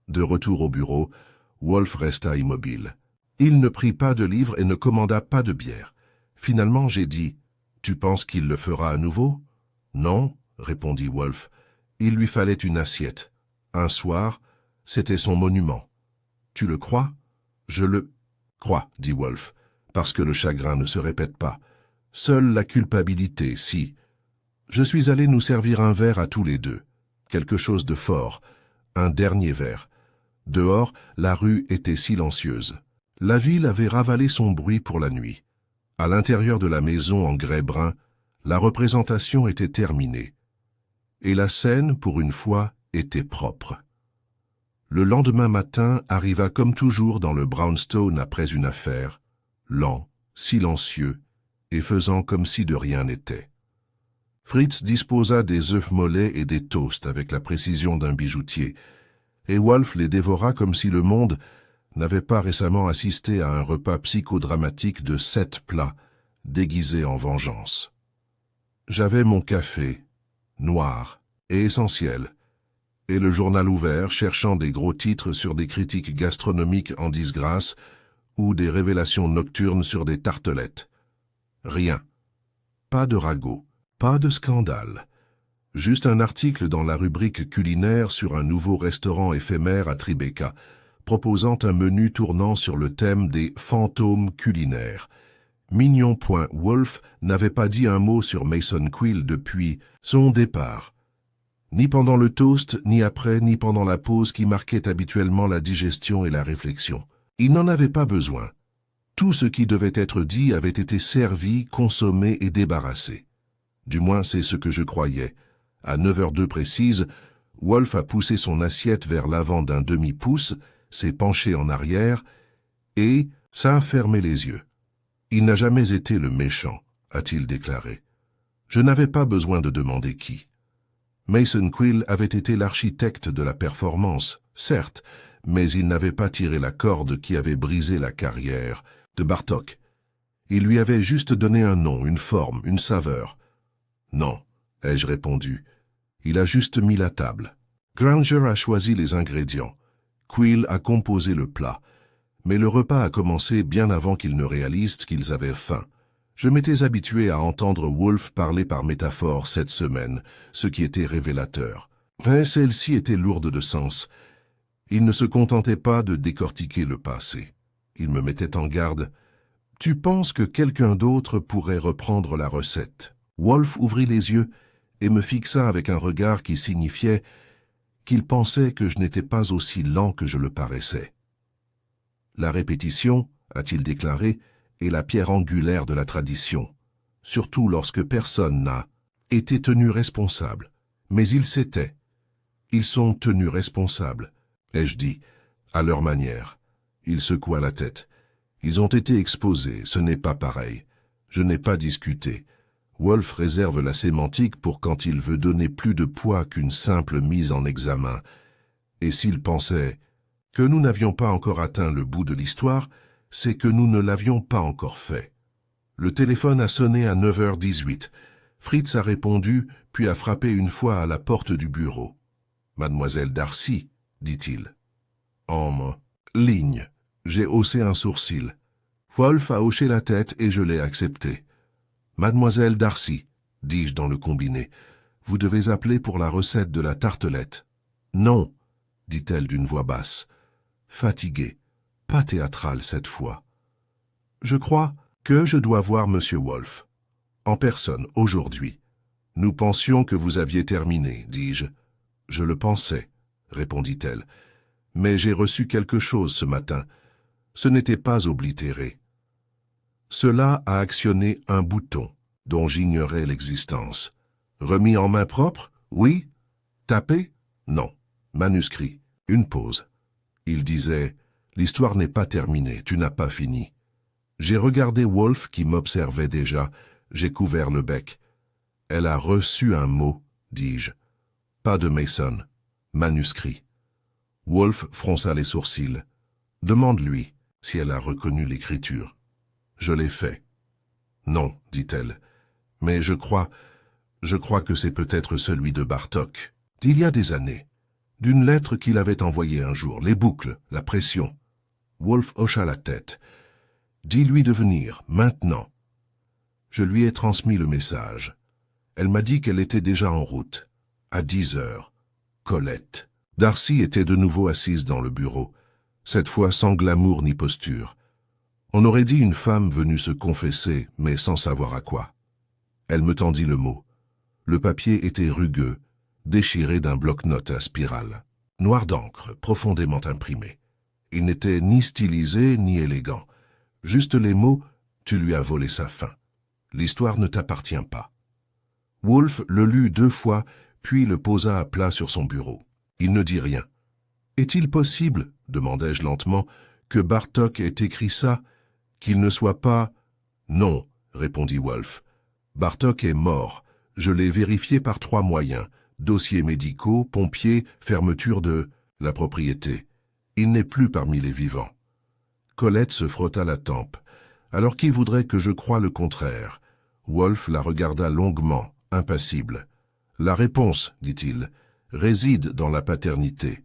De retour au bureau, Wolf resta immobile. Il ne prit pas de livre et ne commanda pas de bière. Finalement, j'ai dit « Tu penses qu'il le fera à nouveau ?»« Non, » répondit Wolf. « Il lui fallait une assiette. Un soir, c'était son monument. »« Tu le crois ?»« Je le crois, » dit Wolf, « parce que le chagrin ne se répète pas. Seule la culpabilité, si. Je suis allé nous servir un verre à tous les deux. Quelque chose de fort, un dernier verre. Dehors, la rue était silencieuse. La ville avait ravalé son bruit pour la nuit. À l'intérieur de la maison en grès brun, la représentation était terminée. Et la scène, pour une fois, était propre. Le lendemain matin arriva comme toujours dans le brownstone après une affaire, lent, silencieux, et faisant comme si de rien n'était. Fritz disposa des œufs mollets et des toasts avec la précision d'un bijoutier, et Wolf les dévora comme si le monde n'avait pas récemment assisté à un repas psychodramatique de 7 plats, déguisés en vengeance. J'avais mon café, noir et essentiel, et le journal ouvert cherchant des gros titres sur des critiques gastronomiques en disgrâce ou des révélations nocturnes sur des tartelettes. Rien. Pas de ragot, pas de scandale. Juste un article dans la rubrique culinaire sur un nouveau restaurant éphémère à Tribeca, proposant un menu tournant sur le thème des fantômes culinaires. Mignon.Wolf n'avait pas dit un mot sur Mason Quill depuis son départ. Ni pendant le toast, ni après, ni pendant la pause qui marquait habituellement la digestion et la réflexion. Il n'en avait pas besoin. Tout ce qui devait être dit avait été servi, consommé et débarrassé. Du moins, c'est ce que je croyais. À 9h02 précise, Wolf a poussé son assiette vers l'avant d'un demi-pouce, s'est penché en arrière, et ça a fermé les yeux. Il n'a jamais été le méchant, a-t-il déclaré. Je n'avais pas besoin de demander qui. Mason Quill avait été l'architecte de la performance, certes, mais il n'avait pas tiré la corde qui avait brisé la carrière de Bartok. Il lui avait juste donné un nom, une forme, une saveur. Non, ai-je répondu. Il a juste mis la table. Granger a choisi les ingrédients. Quill a composé le plat. Mais le repas a commencé bien avant qu'ils ne réalisent qu'ils avaient faim. Je m'étais habitué à entendre Wolf parler par métaphore cette semaine, ce qui était révélateur. Mais celle-ci était lourde de sens. Il ne se contentait pas de décortiquer le passé. Il me mettait en garde. « Tu penses que quelqu'un d'autre pourrait reprendre la recette ?» Wolf ouvrit les yeux et me fixa avec un regard qui signifiait qu'il pensait que je n'étais pas aussi lent que je le paraissais. La répétition, a-t-il déclaré, est la pierre angulaire de la tradition, surtout lorsque personne n'a été tenu responsable. Mais ils s'étaient. Ils sont tenus responsables, ai-je dit, à leur manière. Il secoua la tête. Ils ont été exposés, ce n'est pas pareil. Je n'ai pas discuté. Wolf réserve la sémantique pour quand il veut donner plus de poids qu'une simple mise en examen. Et s'il pensait que nous n'avions pas encore atteint le bout de l'histoire, c'est que nous ne l'avions pas encore fait. Le téléphone a sonné à 9h18. Fritz a répondu, puis a frappé une fois à la porte du bureau. « Mademoiselle Darcy, dit-il. En ligne. J'ai haussé un sourcil. Wolf a hoché la tête et je l'ai accepté. Mademoiselle Darcy, dis-je dans le combiné, vous devez appeler pour la recette de la tartelette. Non, dit-elle d'une voix basse, fatiguée, pas théâtrale cette fois. Je crois que je dois voir Monsieur Wolf. En personne, aujourd'hui. Nous pensions que vous aviez terminé, dis-je. Je le pensais, répondit-elle. Mais j'ai reçu quelque chose ce matin. Ce n'était pas oblitéré. Cela a actionné un bouton dont j'ignorais l'existence. Remis en main propre? Oui. Tapé? Non. Manuscrit. Une pause. Il disait « L'histoire n'est pas terminée, tu n'as pas fini. » J'ai regardé Wolf qui m'observait déjà. J'ai couvert le bec. « Elle a reçu un mot, dis-je. Pas de Mason. Manuscrit. » Wolf fronça les sourcils. « Demande-lui si elle a reconnu l'écriture. » Je l'ai fait. « Non, dit-elle. Mais je crois que c'est peut-être celui de Bartok, d'il y a des années. D'une lettre qu'il avait envoyée un jour, les boucles, la pression. » Wolf hocha la tête. « Dis-lui de venir, maintenant. » Je lui ai transmis le message. Elle m'a dit qu'elle était déjà en route. À 10 heures. Colette. Darcy était de nouveau assise dans le bureau, cette fois sans glamour ni posture. On aurait dit une femme venue se confesser, mais sans savoir à quoi. Elle me tendit le mot. Le papier était rugueux, déchiré d'un bloc-notes à spirale, noir d'encre, profondément imprimé. Il n'était ni stylisé ni élégant. Juste les mots « Tu lui as volé sa faim. L'histoire ne t'appartient pas. » Wolf le lut 2 fois, puis le posa à plat sur son bureau. Il ne dit rien. « Est-il possible, demandai-je lentement, que Bartok ait écrit ça, qu'il ne soit pas... » « Non, répondit Wolf. Bartok est mort. Je l'ai vérifié par 3 moyens. Dossiers médicaux, pompiers, fermeture de... la propriété. Il n'est plus parmi les vivants. Colette se frotta la tempe. Alors qui voudrait que je croie le contraire? Wolf la regarda longuement, impassible. La réponse, dit-il, réside dans la paternité.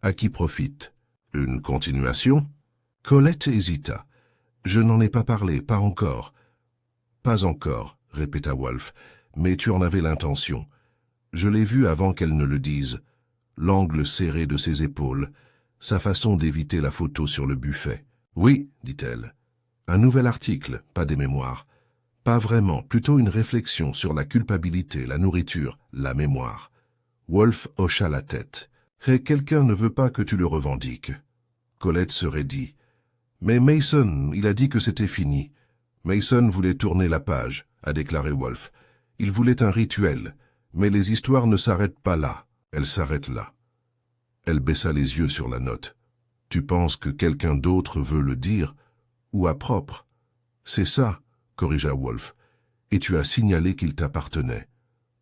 À qui profite? Une continuation? Colette hésita. Je n'en ai pas parlé, pas encore. Pas encore, répéta Wolf, mais tu en avais l'intention. Je l'ai vue avant qu'elle ne le dise. L'angle serré de ses épaules, sa façon d'éviter la photo sur le buffet. Oui, dit-elle. Un nouvel article, pas des mémoires. Pas vraiment, plutôt une réflexion sur la culpabilité, la nourriture, la mémoire. Wolf hocha la tête. Et quelqu'un ne veut pas que tu le revendiques. Colette se raidit. Mais Mason, il a dit que c'était fini. Mason voulait tourner la page, a déclaré Wolf. Il voulait un rituel, mais les histoires ne s'arrêtent pas là, elles s'arrêtent là. Elle baissa les yeux sur la note. Tu penses que quelqu'un d'autre veut le dire, ou à propre? C'est ça, corrigea Wolf, et tu as signalé qu'il t'appartenait.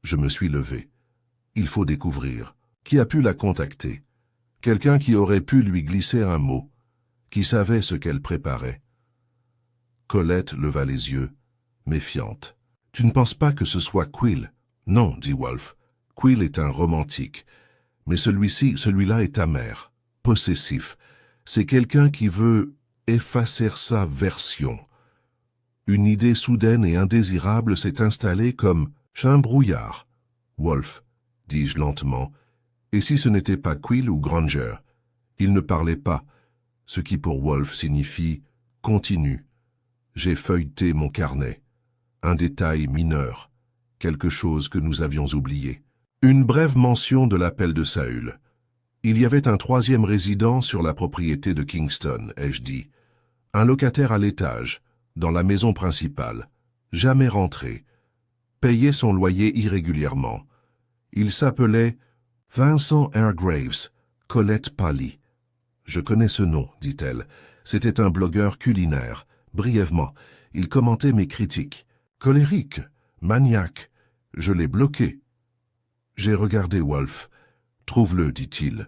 Je me suis levé. Il faut découvrir. Qui a pu la contacter? Quelqu'un qui aurait pu lui glisser un mot, qui savait ce qu'elle préparait. Colette leva les yeux, méfiante. Tu ne penses pas que ce soit Quill? Non, dit Wolf. Quill est un romantique. Mais celui-là est amer, possessif. C'est quelqu'un qui veut effacer sa version. Une idée soudaine et indésirable s'est installée comme un brouillard. Wolf, dis-je lentement, et si ce n'était pas Quill ou Granger? Il ne parlait pas, ce qui pour Wolf signifie « continue ». J'ai feuilleté mon carnet. Un détail mineur, quelque chose que nous avions oublié. Une brève mention de l'appel de Saül. Il y avait un 3e résident sur la propriété de Kingston, ai-je dit. Un locataire à l'étage, dans la maison principale. Jamais rentré. Payait son loyer irrégulièrement. Il s'appelait Vincent Hargraves. Colette pâlit. Je connais ce nom, dit-elle. C'était un blogueur culinaire. Brièvement, il commentait mes critiques. Colérique, maniaque. Je l'ai bloqué. J'ai regardé Wolf. Trouve-le, dit-il.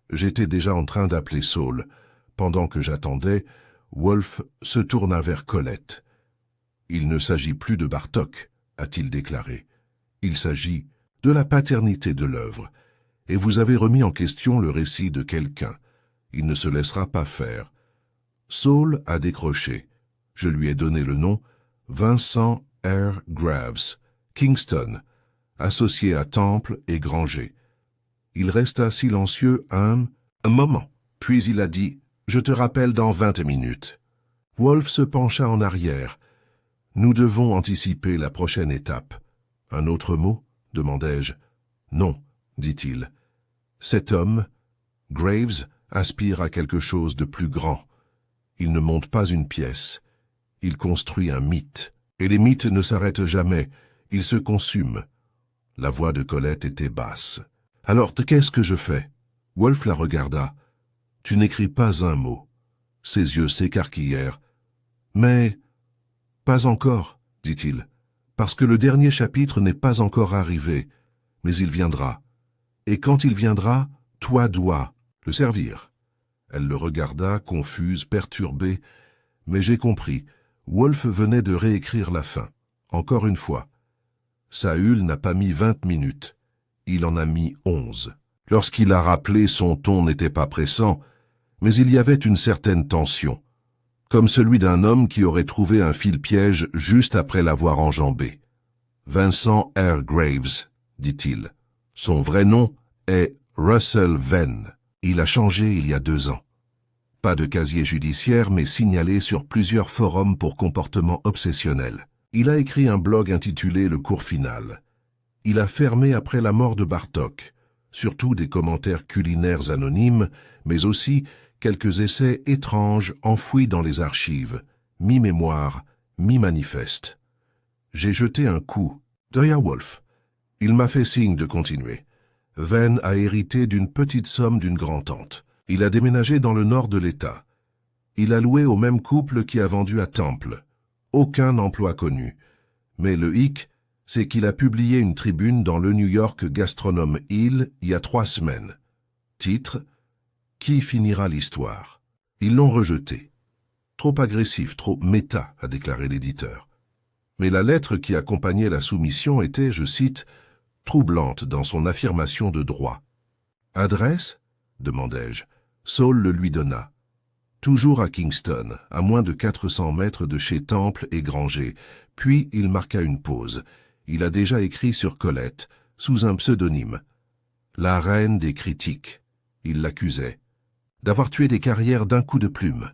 J'étais déjà en train d'appeler Saul. Pendant que j'attendais, Wolf se tourna vers Colette. Il ne s'agit plus de Bartok, a-t-il déclaré. Il s'agit de la paternité de l'œuvre. Et vous avez remis en question le récit de quelqu'un. Il ne se laissera pas faire. Saul a décroché. Je lui ai donné le nom Vincent R. Graves, Kingston, associé à Temple et Granger. Il resta silencieux un moment, puis il a dit « Je te rappelle dans 20 minutes ». Wolf se pencha en arrière. « Nous devons anticiper la prochaine étape. »« Un autre mot ?» demandai-je. « Non, dit-il. Cet homme, Graves, aspire à quelque chose de plus grand. Il ne monte pas une pièce. Il construit un mythe. Et les mythes ne s'arrêtent jamais. Ils se consument. » La voix de Colette était basse. « Alors, qu'est-ce que je fais ?» Wolf la regarda. « Tu n'écris pas un mot. » Ses yeux s'écarquillèrent. « Mais... » « Pas encore, dit-il, parce que le dernier chapitre n'est pas encore arrivé, mais il viendra. Et quand il viendra, toi dois le servir. » Elle le regarda, confuse, perturbée, mais j'ai compris. Wolf venait de réécrire la fin. Encore une fois. Saül n'a pas mis 20 minutes. Il en a mis 11. Lorsqu'il a rappelé, son ton n'était pas pressant, mais il y avait une certaine tension, comme celui d'un homme qui aurait trouvé un fil-piège juste après l'avoir enjambé. « Vincent R. Graves, dit-il. Son vrai nom est Russell Venn. Il a changé il y a 2 ans. Pas de casier judiciaire, mais signalé sur plusieurs forums pour comportement obsessionnel. Il a écrit un blog intitulé « Le cours final ». Il a fermé après la mort de Bartok, surtout des commentaires culinaires anonymes, mais aussi quelques essais étranges enfouis dans les archives, mi-mémoire, mi-manifeste. J'ai jeté un coup d'œil à Wolf. Il m'a fait signe de continuer. Venn a hérité d'une petite somme d'une grand-tante. Il a déménagé dans le nord de l'État. Il a loué au même couple qui a vendu à Temple. Aucun emploi connu. Mais le hic, c'est qu'il a publié une tribune dans le New York Gastronome Hill il y a 3 semaines. Titre: Qui finira l'histoire? Ils l'ont rejeté. Trop agressif, trop méta, a déclaré l'éditeur. Mais la lettre qui accompagnait la soumission était, je cite, troublante dans son affirmation de droit. Adresse? Demandai-je. Saul le lui donna. Toujours à Kingston, à moins de 400 mètres de chez Temple et Granger. Puis il marqua une pause. Il a déjà écrit sur Colette, sous un pseudonyme. La reine des critiques. Il l'accusait d'avoir tué des carrières d'un coup de plume,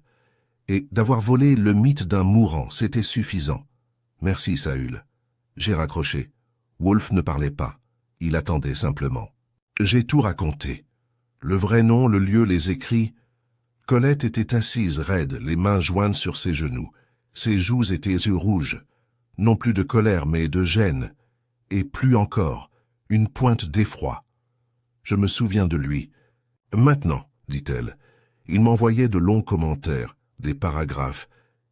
et d'avoir volé le mythe d'un mourant, c'était suffisant. Merci, Saül. J'ai raccroché. Wolf ne parlait pas. Il attendait simplement. J'ai tout raconté. Le vrai nom, le lieu, les écrits. Colette était assise raide, les mains jointes sur ses genoux. Ses joues étaient yeux rouges. Non plus de colère, mais de gêne. Et plus encore, une pointe d'effroi. Je me souviens de lui. Maintenant, dit-elle, il m'envoyait de longs commentaires, des paragraphes.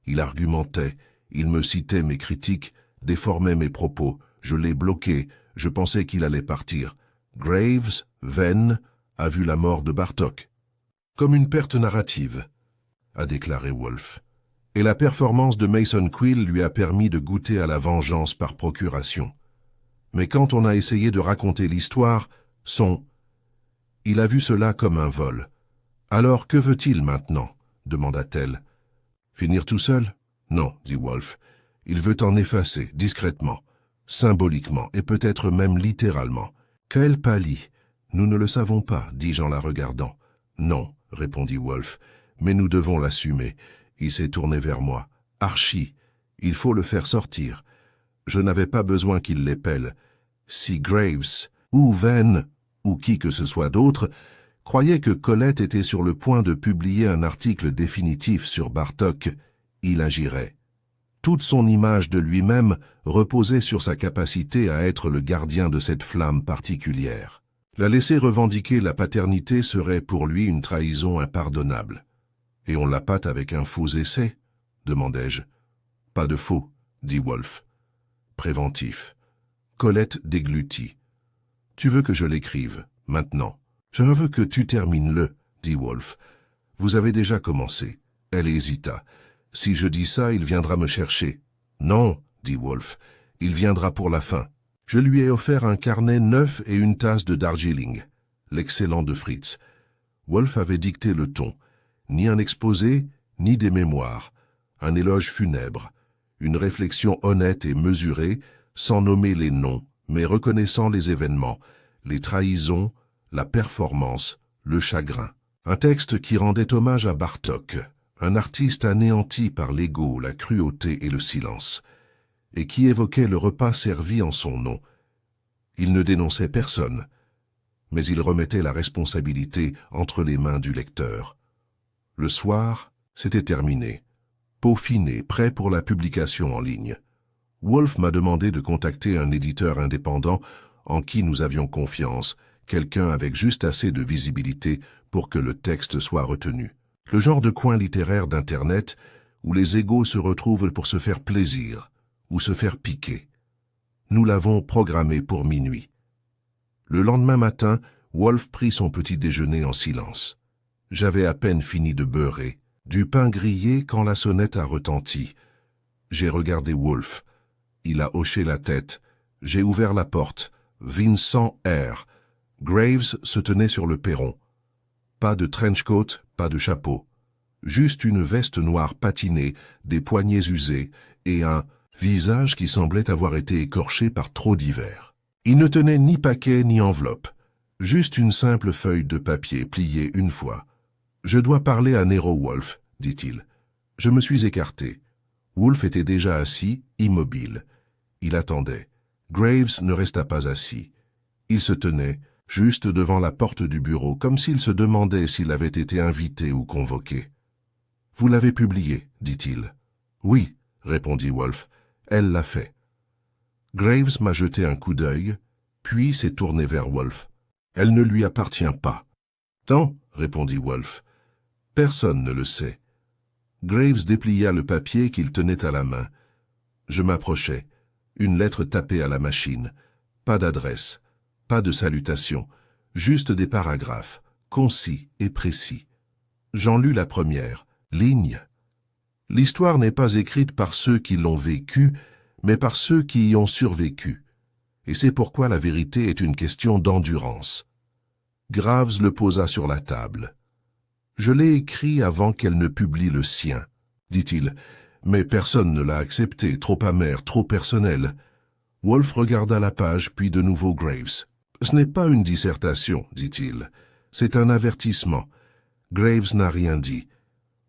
Il argumentait, il me citait mes critiques, déformait mes propos. Je l'ai bloqué, je pensais qu'il allait partir. Graves, Venn, a vu la mort de Bartok. Comme une perte narrative, a déclaré Wolf. Et la performance de Mason Quill lui a permis de goûter à la vengeance par procuration. Mais quand on a essayé de raconter l'histoire, il a vu cela comme un vol. Alors que veut-il maintenant? Demanda-t-elle. Finir tout seul? Non, dit Wolf. Il veut en effacer, discrètement, symboliquement et peut-être même littéralement. Qu'elle pâlit. Nous ne le savons pas, dis-je en la regardant. Non, répondit Wolf, mais nous devons l'assumer. Il s'est tourné vers moi. Archie, il faut le faire sortir. Je n'avais pas besoin qu'il l'épelle. Si Graves, ou Venn, ou qui que ce soit d'autre, croyait que Colette était sur le point de publier un article définitif sur Bartok, il agirait. Toute son image de lui-même reposait sur sa capacité à être le gardien de cette flamme particulière. La laisser revendiquer la paternité serait pour lui une trahison impardonnable. « Et on l'appâte avec un faux essai ?» demandai-je. « Pas de faux, » dit Wolf. « Préventif. » Colette déglutit. « Tu veux que je l'écrive, maintenant. Je veux que tu termines-le, » dit Wolf. « Vous avez déjà commencé. » Elle hésita. « Si je dis ça, il viendra me chercher. »« Non, » dit Wolf. « Il viendra pour la fin. » Je lui ai offert un carnet neuf et une tasse de Darjeeling, l'excellent de Fritz. Wolfe avait dicté le ton. Ni un exposé, ni des mémoires. Un éloge funèbre. Une réflexion honnête et mesurée, sans nommer les noms, mais reconnaissant les événements, les trahisons, la performance, le chagrin. Un texte qui rendait hommage à Bartók, un artiste anéanti par l'ego, la cruauté et le silence, et qui évoquait le repas servi en son nom. Il ne dénonçait personne, mais il remettait la responsabilité entre les mains du lecteur. Le soir, c'était terminé, peaufiné, prêt pour la publication en ligne. Wolfe m'a demandé de contacter un éditeur indépendant en qui nous avions confiance, quelqu'un avec juste assez de visibilité pour que le texte soit retenu. Le genre de coin littéraire d'Internet où les égos se retrouvent pour se faire plaisir ou se faire piquer. Nous l'avons programmé pour minuit. Le lendemain matin, Wolfe prit son petit déjeuner en silence. J'avais à peine fini de beurrer, du pain grillé quand la sonnette a retenti. J'ai regardé Wolfe. Il a hoché la tête. J'ai ouvert la porte. Vincent R. Graves se tenait sur le perron. Pas de trench-coat, pas de chapeau. Juste une veste noire patinée, des poignets usés et un visage qui semblait avoir été écorché par trop d'hiver. Il ne tenait ni paquet ni enveloppe. Juste une simple feuille de papier pliée une fois. « Je dois parler à Nero Wolfe, » dit-il. Je me suis écarté. Wolfe était déjà assis, immobile. Il attendait. Graves ne resta pas assis. Il se tenait, juste devant la porte du bureau, comme s'il se demandait s'il avait été invité ou convoqué. « Vous l'avez publié, dit-il. »« Oui, » répondit Wolfe, « elle l'a fait. » Graves m'a jeté un coup d'œil, puis s'est tourné vers Wolfe. « Elle ne lui appartient pas. »« Non, » répondit Wolfe. « Personne ne le sait. » Graves déplia le papier qu'il tenait à la main. Je m'approchai. Une lettre tapée à la machine. Pas d'adresse, pas de salutation, juste des paragraphes, concis et précis. J'en lus la première, ligne. L'histoire n'est pas écrite par ceux qui l'ont vécue, mais par ceux qui y ont survécu. Et c'est pourquoi la vérité est une question d'endurance. Graves le posa sur la table. Je l'ai écrit avant qu'elle ne publie le sien, dit-il, mais personne ne l'a accepté, trop amer, trop personnel. Wolfe regarda la page, puis de nouveau Graves. Ce n'est pas une dissertation, dit-il. C'est un avertissement. Graves n'a rien dit.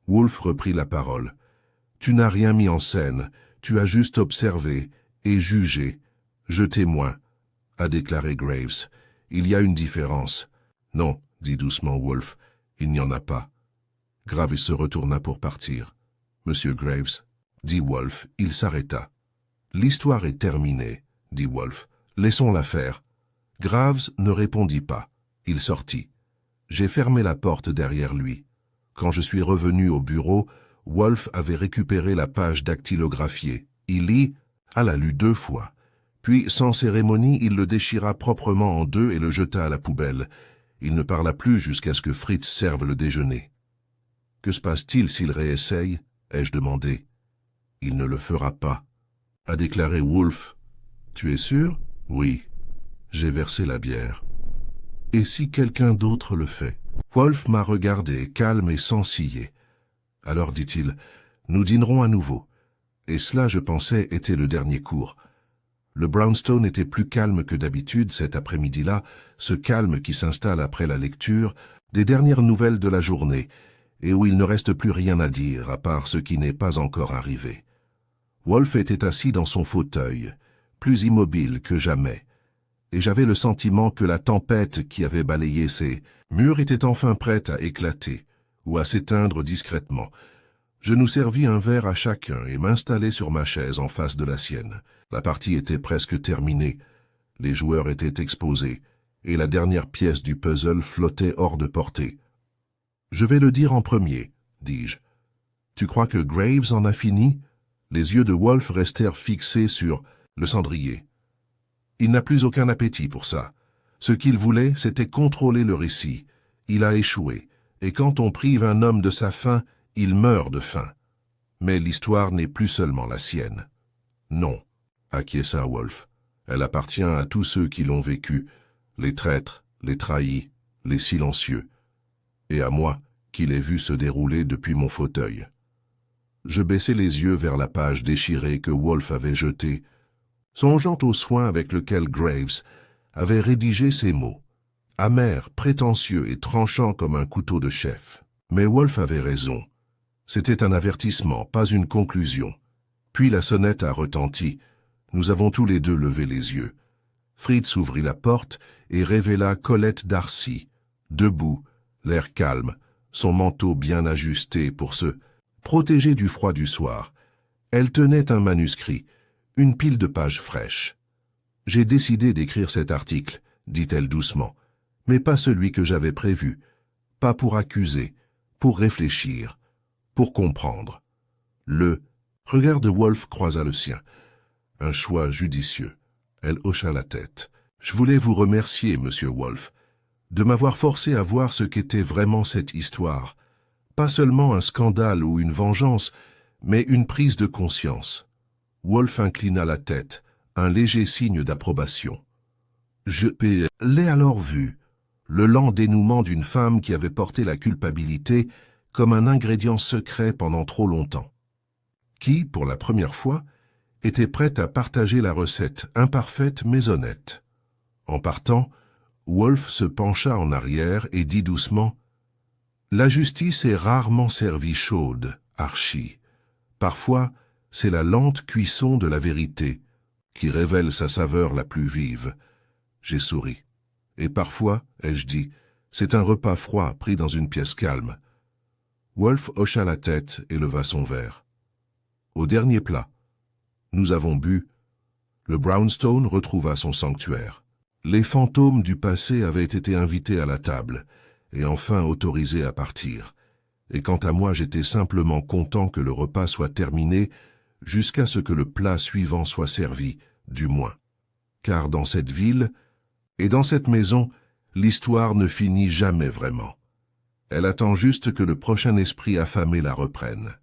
Wolfe reprit la parole. Tu n'as rien mis en scène, tu as juste observé et jugé. Je témoin, a déclaré Graves. Il y a une différence. Non, dit doucement Wolfe, il n'y en a pas. Graves se retourna pour partir. Monsieur Graves, dit Wolfe, il s'arrêta. L'histoire est terminée, dit Wolfe. Laissons-la faire. Graves ne répondit pas. Il sortit. J'ai fermé la porte derrière lui. Quand je suis revenu au bureau, Wolfe avait récupéré la page dactylographiée. Il la lu 2 fois. Puis, sans cérémonie, il le déchira proprement en 2 et le jeta à la poubelle. Il ne parla plus jusqu'à ce que Fritz serve le déjeuner. « Que se passe-t-il s'il réessaye » ai-je demandé. « Il ne le fera pas » a déclaré Wolfe. « Tu es sûr ?»« Oui. » J'ai versé la bière. « Et si quelqu'un d'autre le fait ?» Wolfe m'a regardé, calme et sans ciller. Alors, dit-il, nous dînerons à nouveau. Et cela, je pensais, était le dernier cours. Le Brownstone était plus calme que d'habitude cet après-midi-là, ce calme qui s'installe après la lecture des dernières nouvelles de la journée, et où il ne reste plus rien à dire, à part ce qui n'est pas encore arrivé. Wolfe était assis dans son fauteuil, plus immobile que jamais, et j'avais le sentiment que la tempête qui avait balayé ses murs était enfin prête à éclater, ou à s'éteindre discrètement. Je nous servis un verre à chacun et m'installai sur ma chaise en face de la sienne. La partie était presque terminée, les joueurs étaient exposés, et la dernière pièce du puzzle flottait hors de portée. « Je vais le dire en premier, » dis-je. « Tu crois que Graves en a fini ?» Les yeux de Wolfe restèrent fixés sur le cendrier. Il n'a plus aucun appétit pour ça. Ce qu'il voulait, c'était contrôler le récit. Il a échoué, et quand on prive un homme de sa faim, il meurt de faim. Mais l'histoire n'est plus seulement la sienne. Non, acquiesça Wolfe. Elle appartient à tous ceux qui l'ont vécue, les traîtres, les trahis, les silencieux. et à moi, qui l'ai vu se dérouler depuis mon fauteuil. Je baissai les yeux vers la page déchirée que Wolfe avait jetée, songeant au soin avec lequel Graves avait rédigé ces mots, amers, prétentieux et tranchants comme un couteau de chef. Mais Wolfe avait raison. C'était un avertissement, pas une conclusion. Puis la sonnette a retenti. Nous avons tous les deux levé les yeux. Fritz ouvrit la porte et révéla Colette Darcy, debout, l'air calme, son manteau bien ajusté pour se protéger du froid du soir. Elle tenait un manuscrit, une pile de pages fraîches. « J'ai décidé d'écrire cet article, dit-elle doucement, mais pas celui que j'avais prévu, pas pour accuser, pour réfléchir, pour comprendre. » Le regard de Wolfe croisa le sien. Un choix judicieux. Elle hocha la tête. « Je voulais vous remercier, monsieur Wolfe, de m'avoir forcé à voir ce qu'était vraiment cette histoire. Pas seulement un scandale ou une vengeance, mais une prise de conscience. » Wolfe inclina la tête, un léger signe d'approbation. « Je l'ai alors vu, le lent dénouement d'une femme qui avait porté la culpabilité comme un ingrédient secret pendant trop longtemps. Qui, pour la première fois, était prête à partager la recette imparfaite mais honnête. En partant, Wolfe se pencha en arrière et dit doucement « La justice est rarement servie chaude, Archie. Parfois, c'est la lente cuisson de la vérité qui révèle sa saveur la plus vive. » J'ai souri. Et parfois, ai-je dit, c'est un repas froid pris dans une pièce calme. Wolfe hocha la tête et leva son verre. Au dernier plat, nous avons bu. Le Brownstone retrouva son sanctuaire. Les fantômes du passé avaient été invités à la table, et enfin autorisés à partir. Et quant à moi, j'étais simplement content que le repas soit terminé jusqu'à ce que le plat suivant soit servi, du moins. Car dans cette ville, et dans cette maison, l'histoire ne finit jamais vraiment. Elle attend juste que le prochain esprit affamé la reprenne.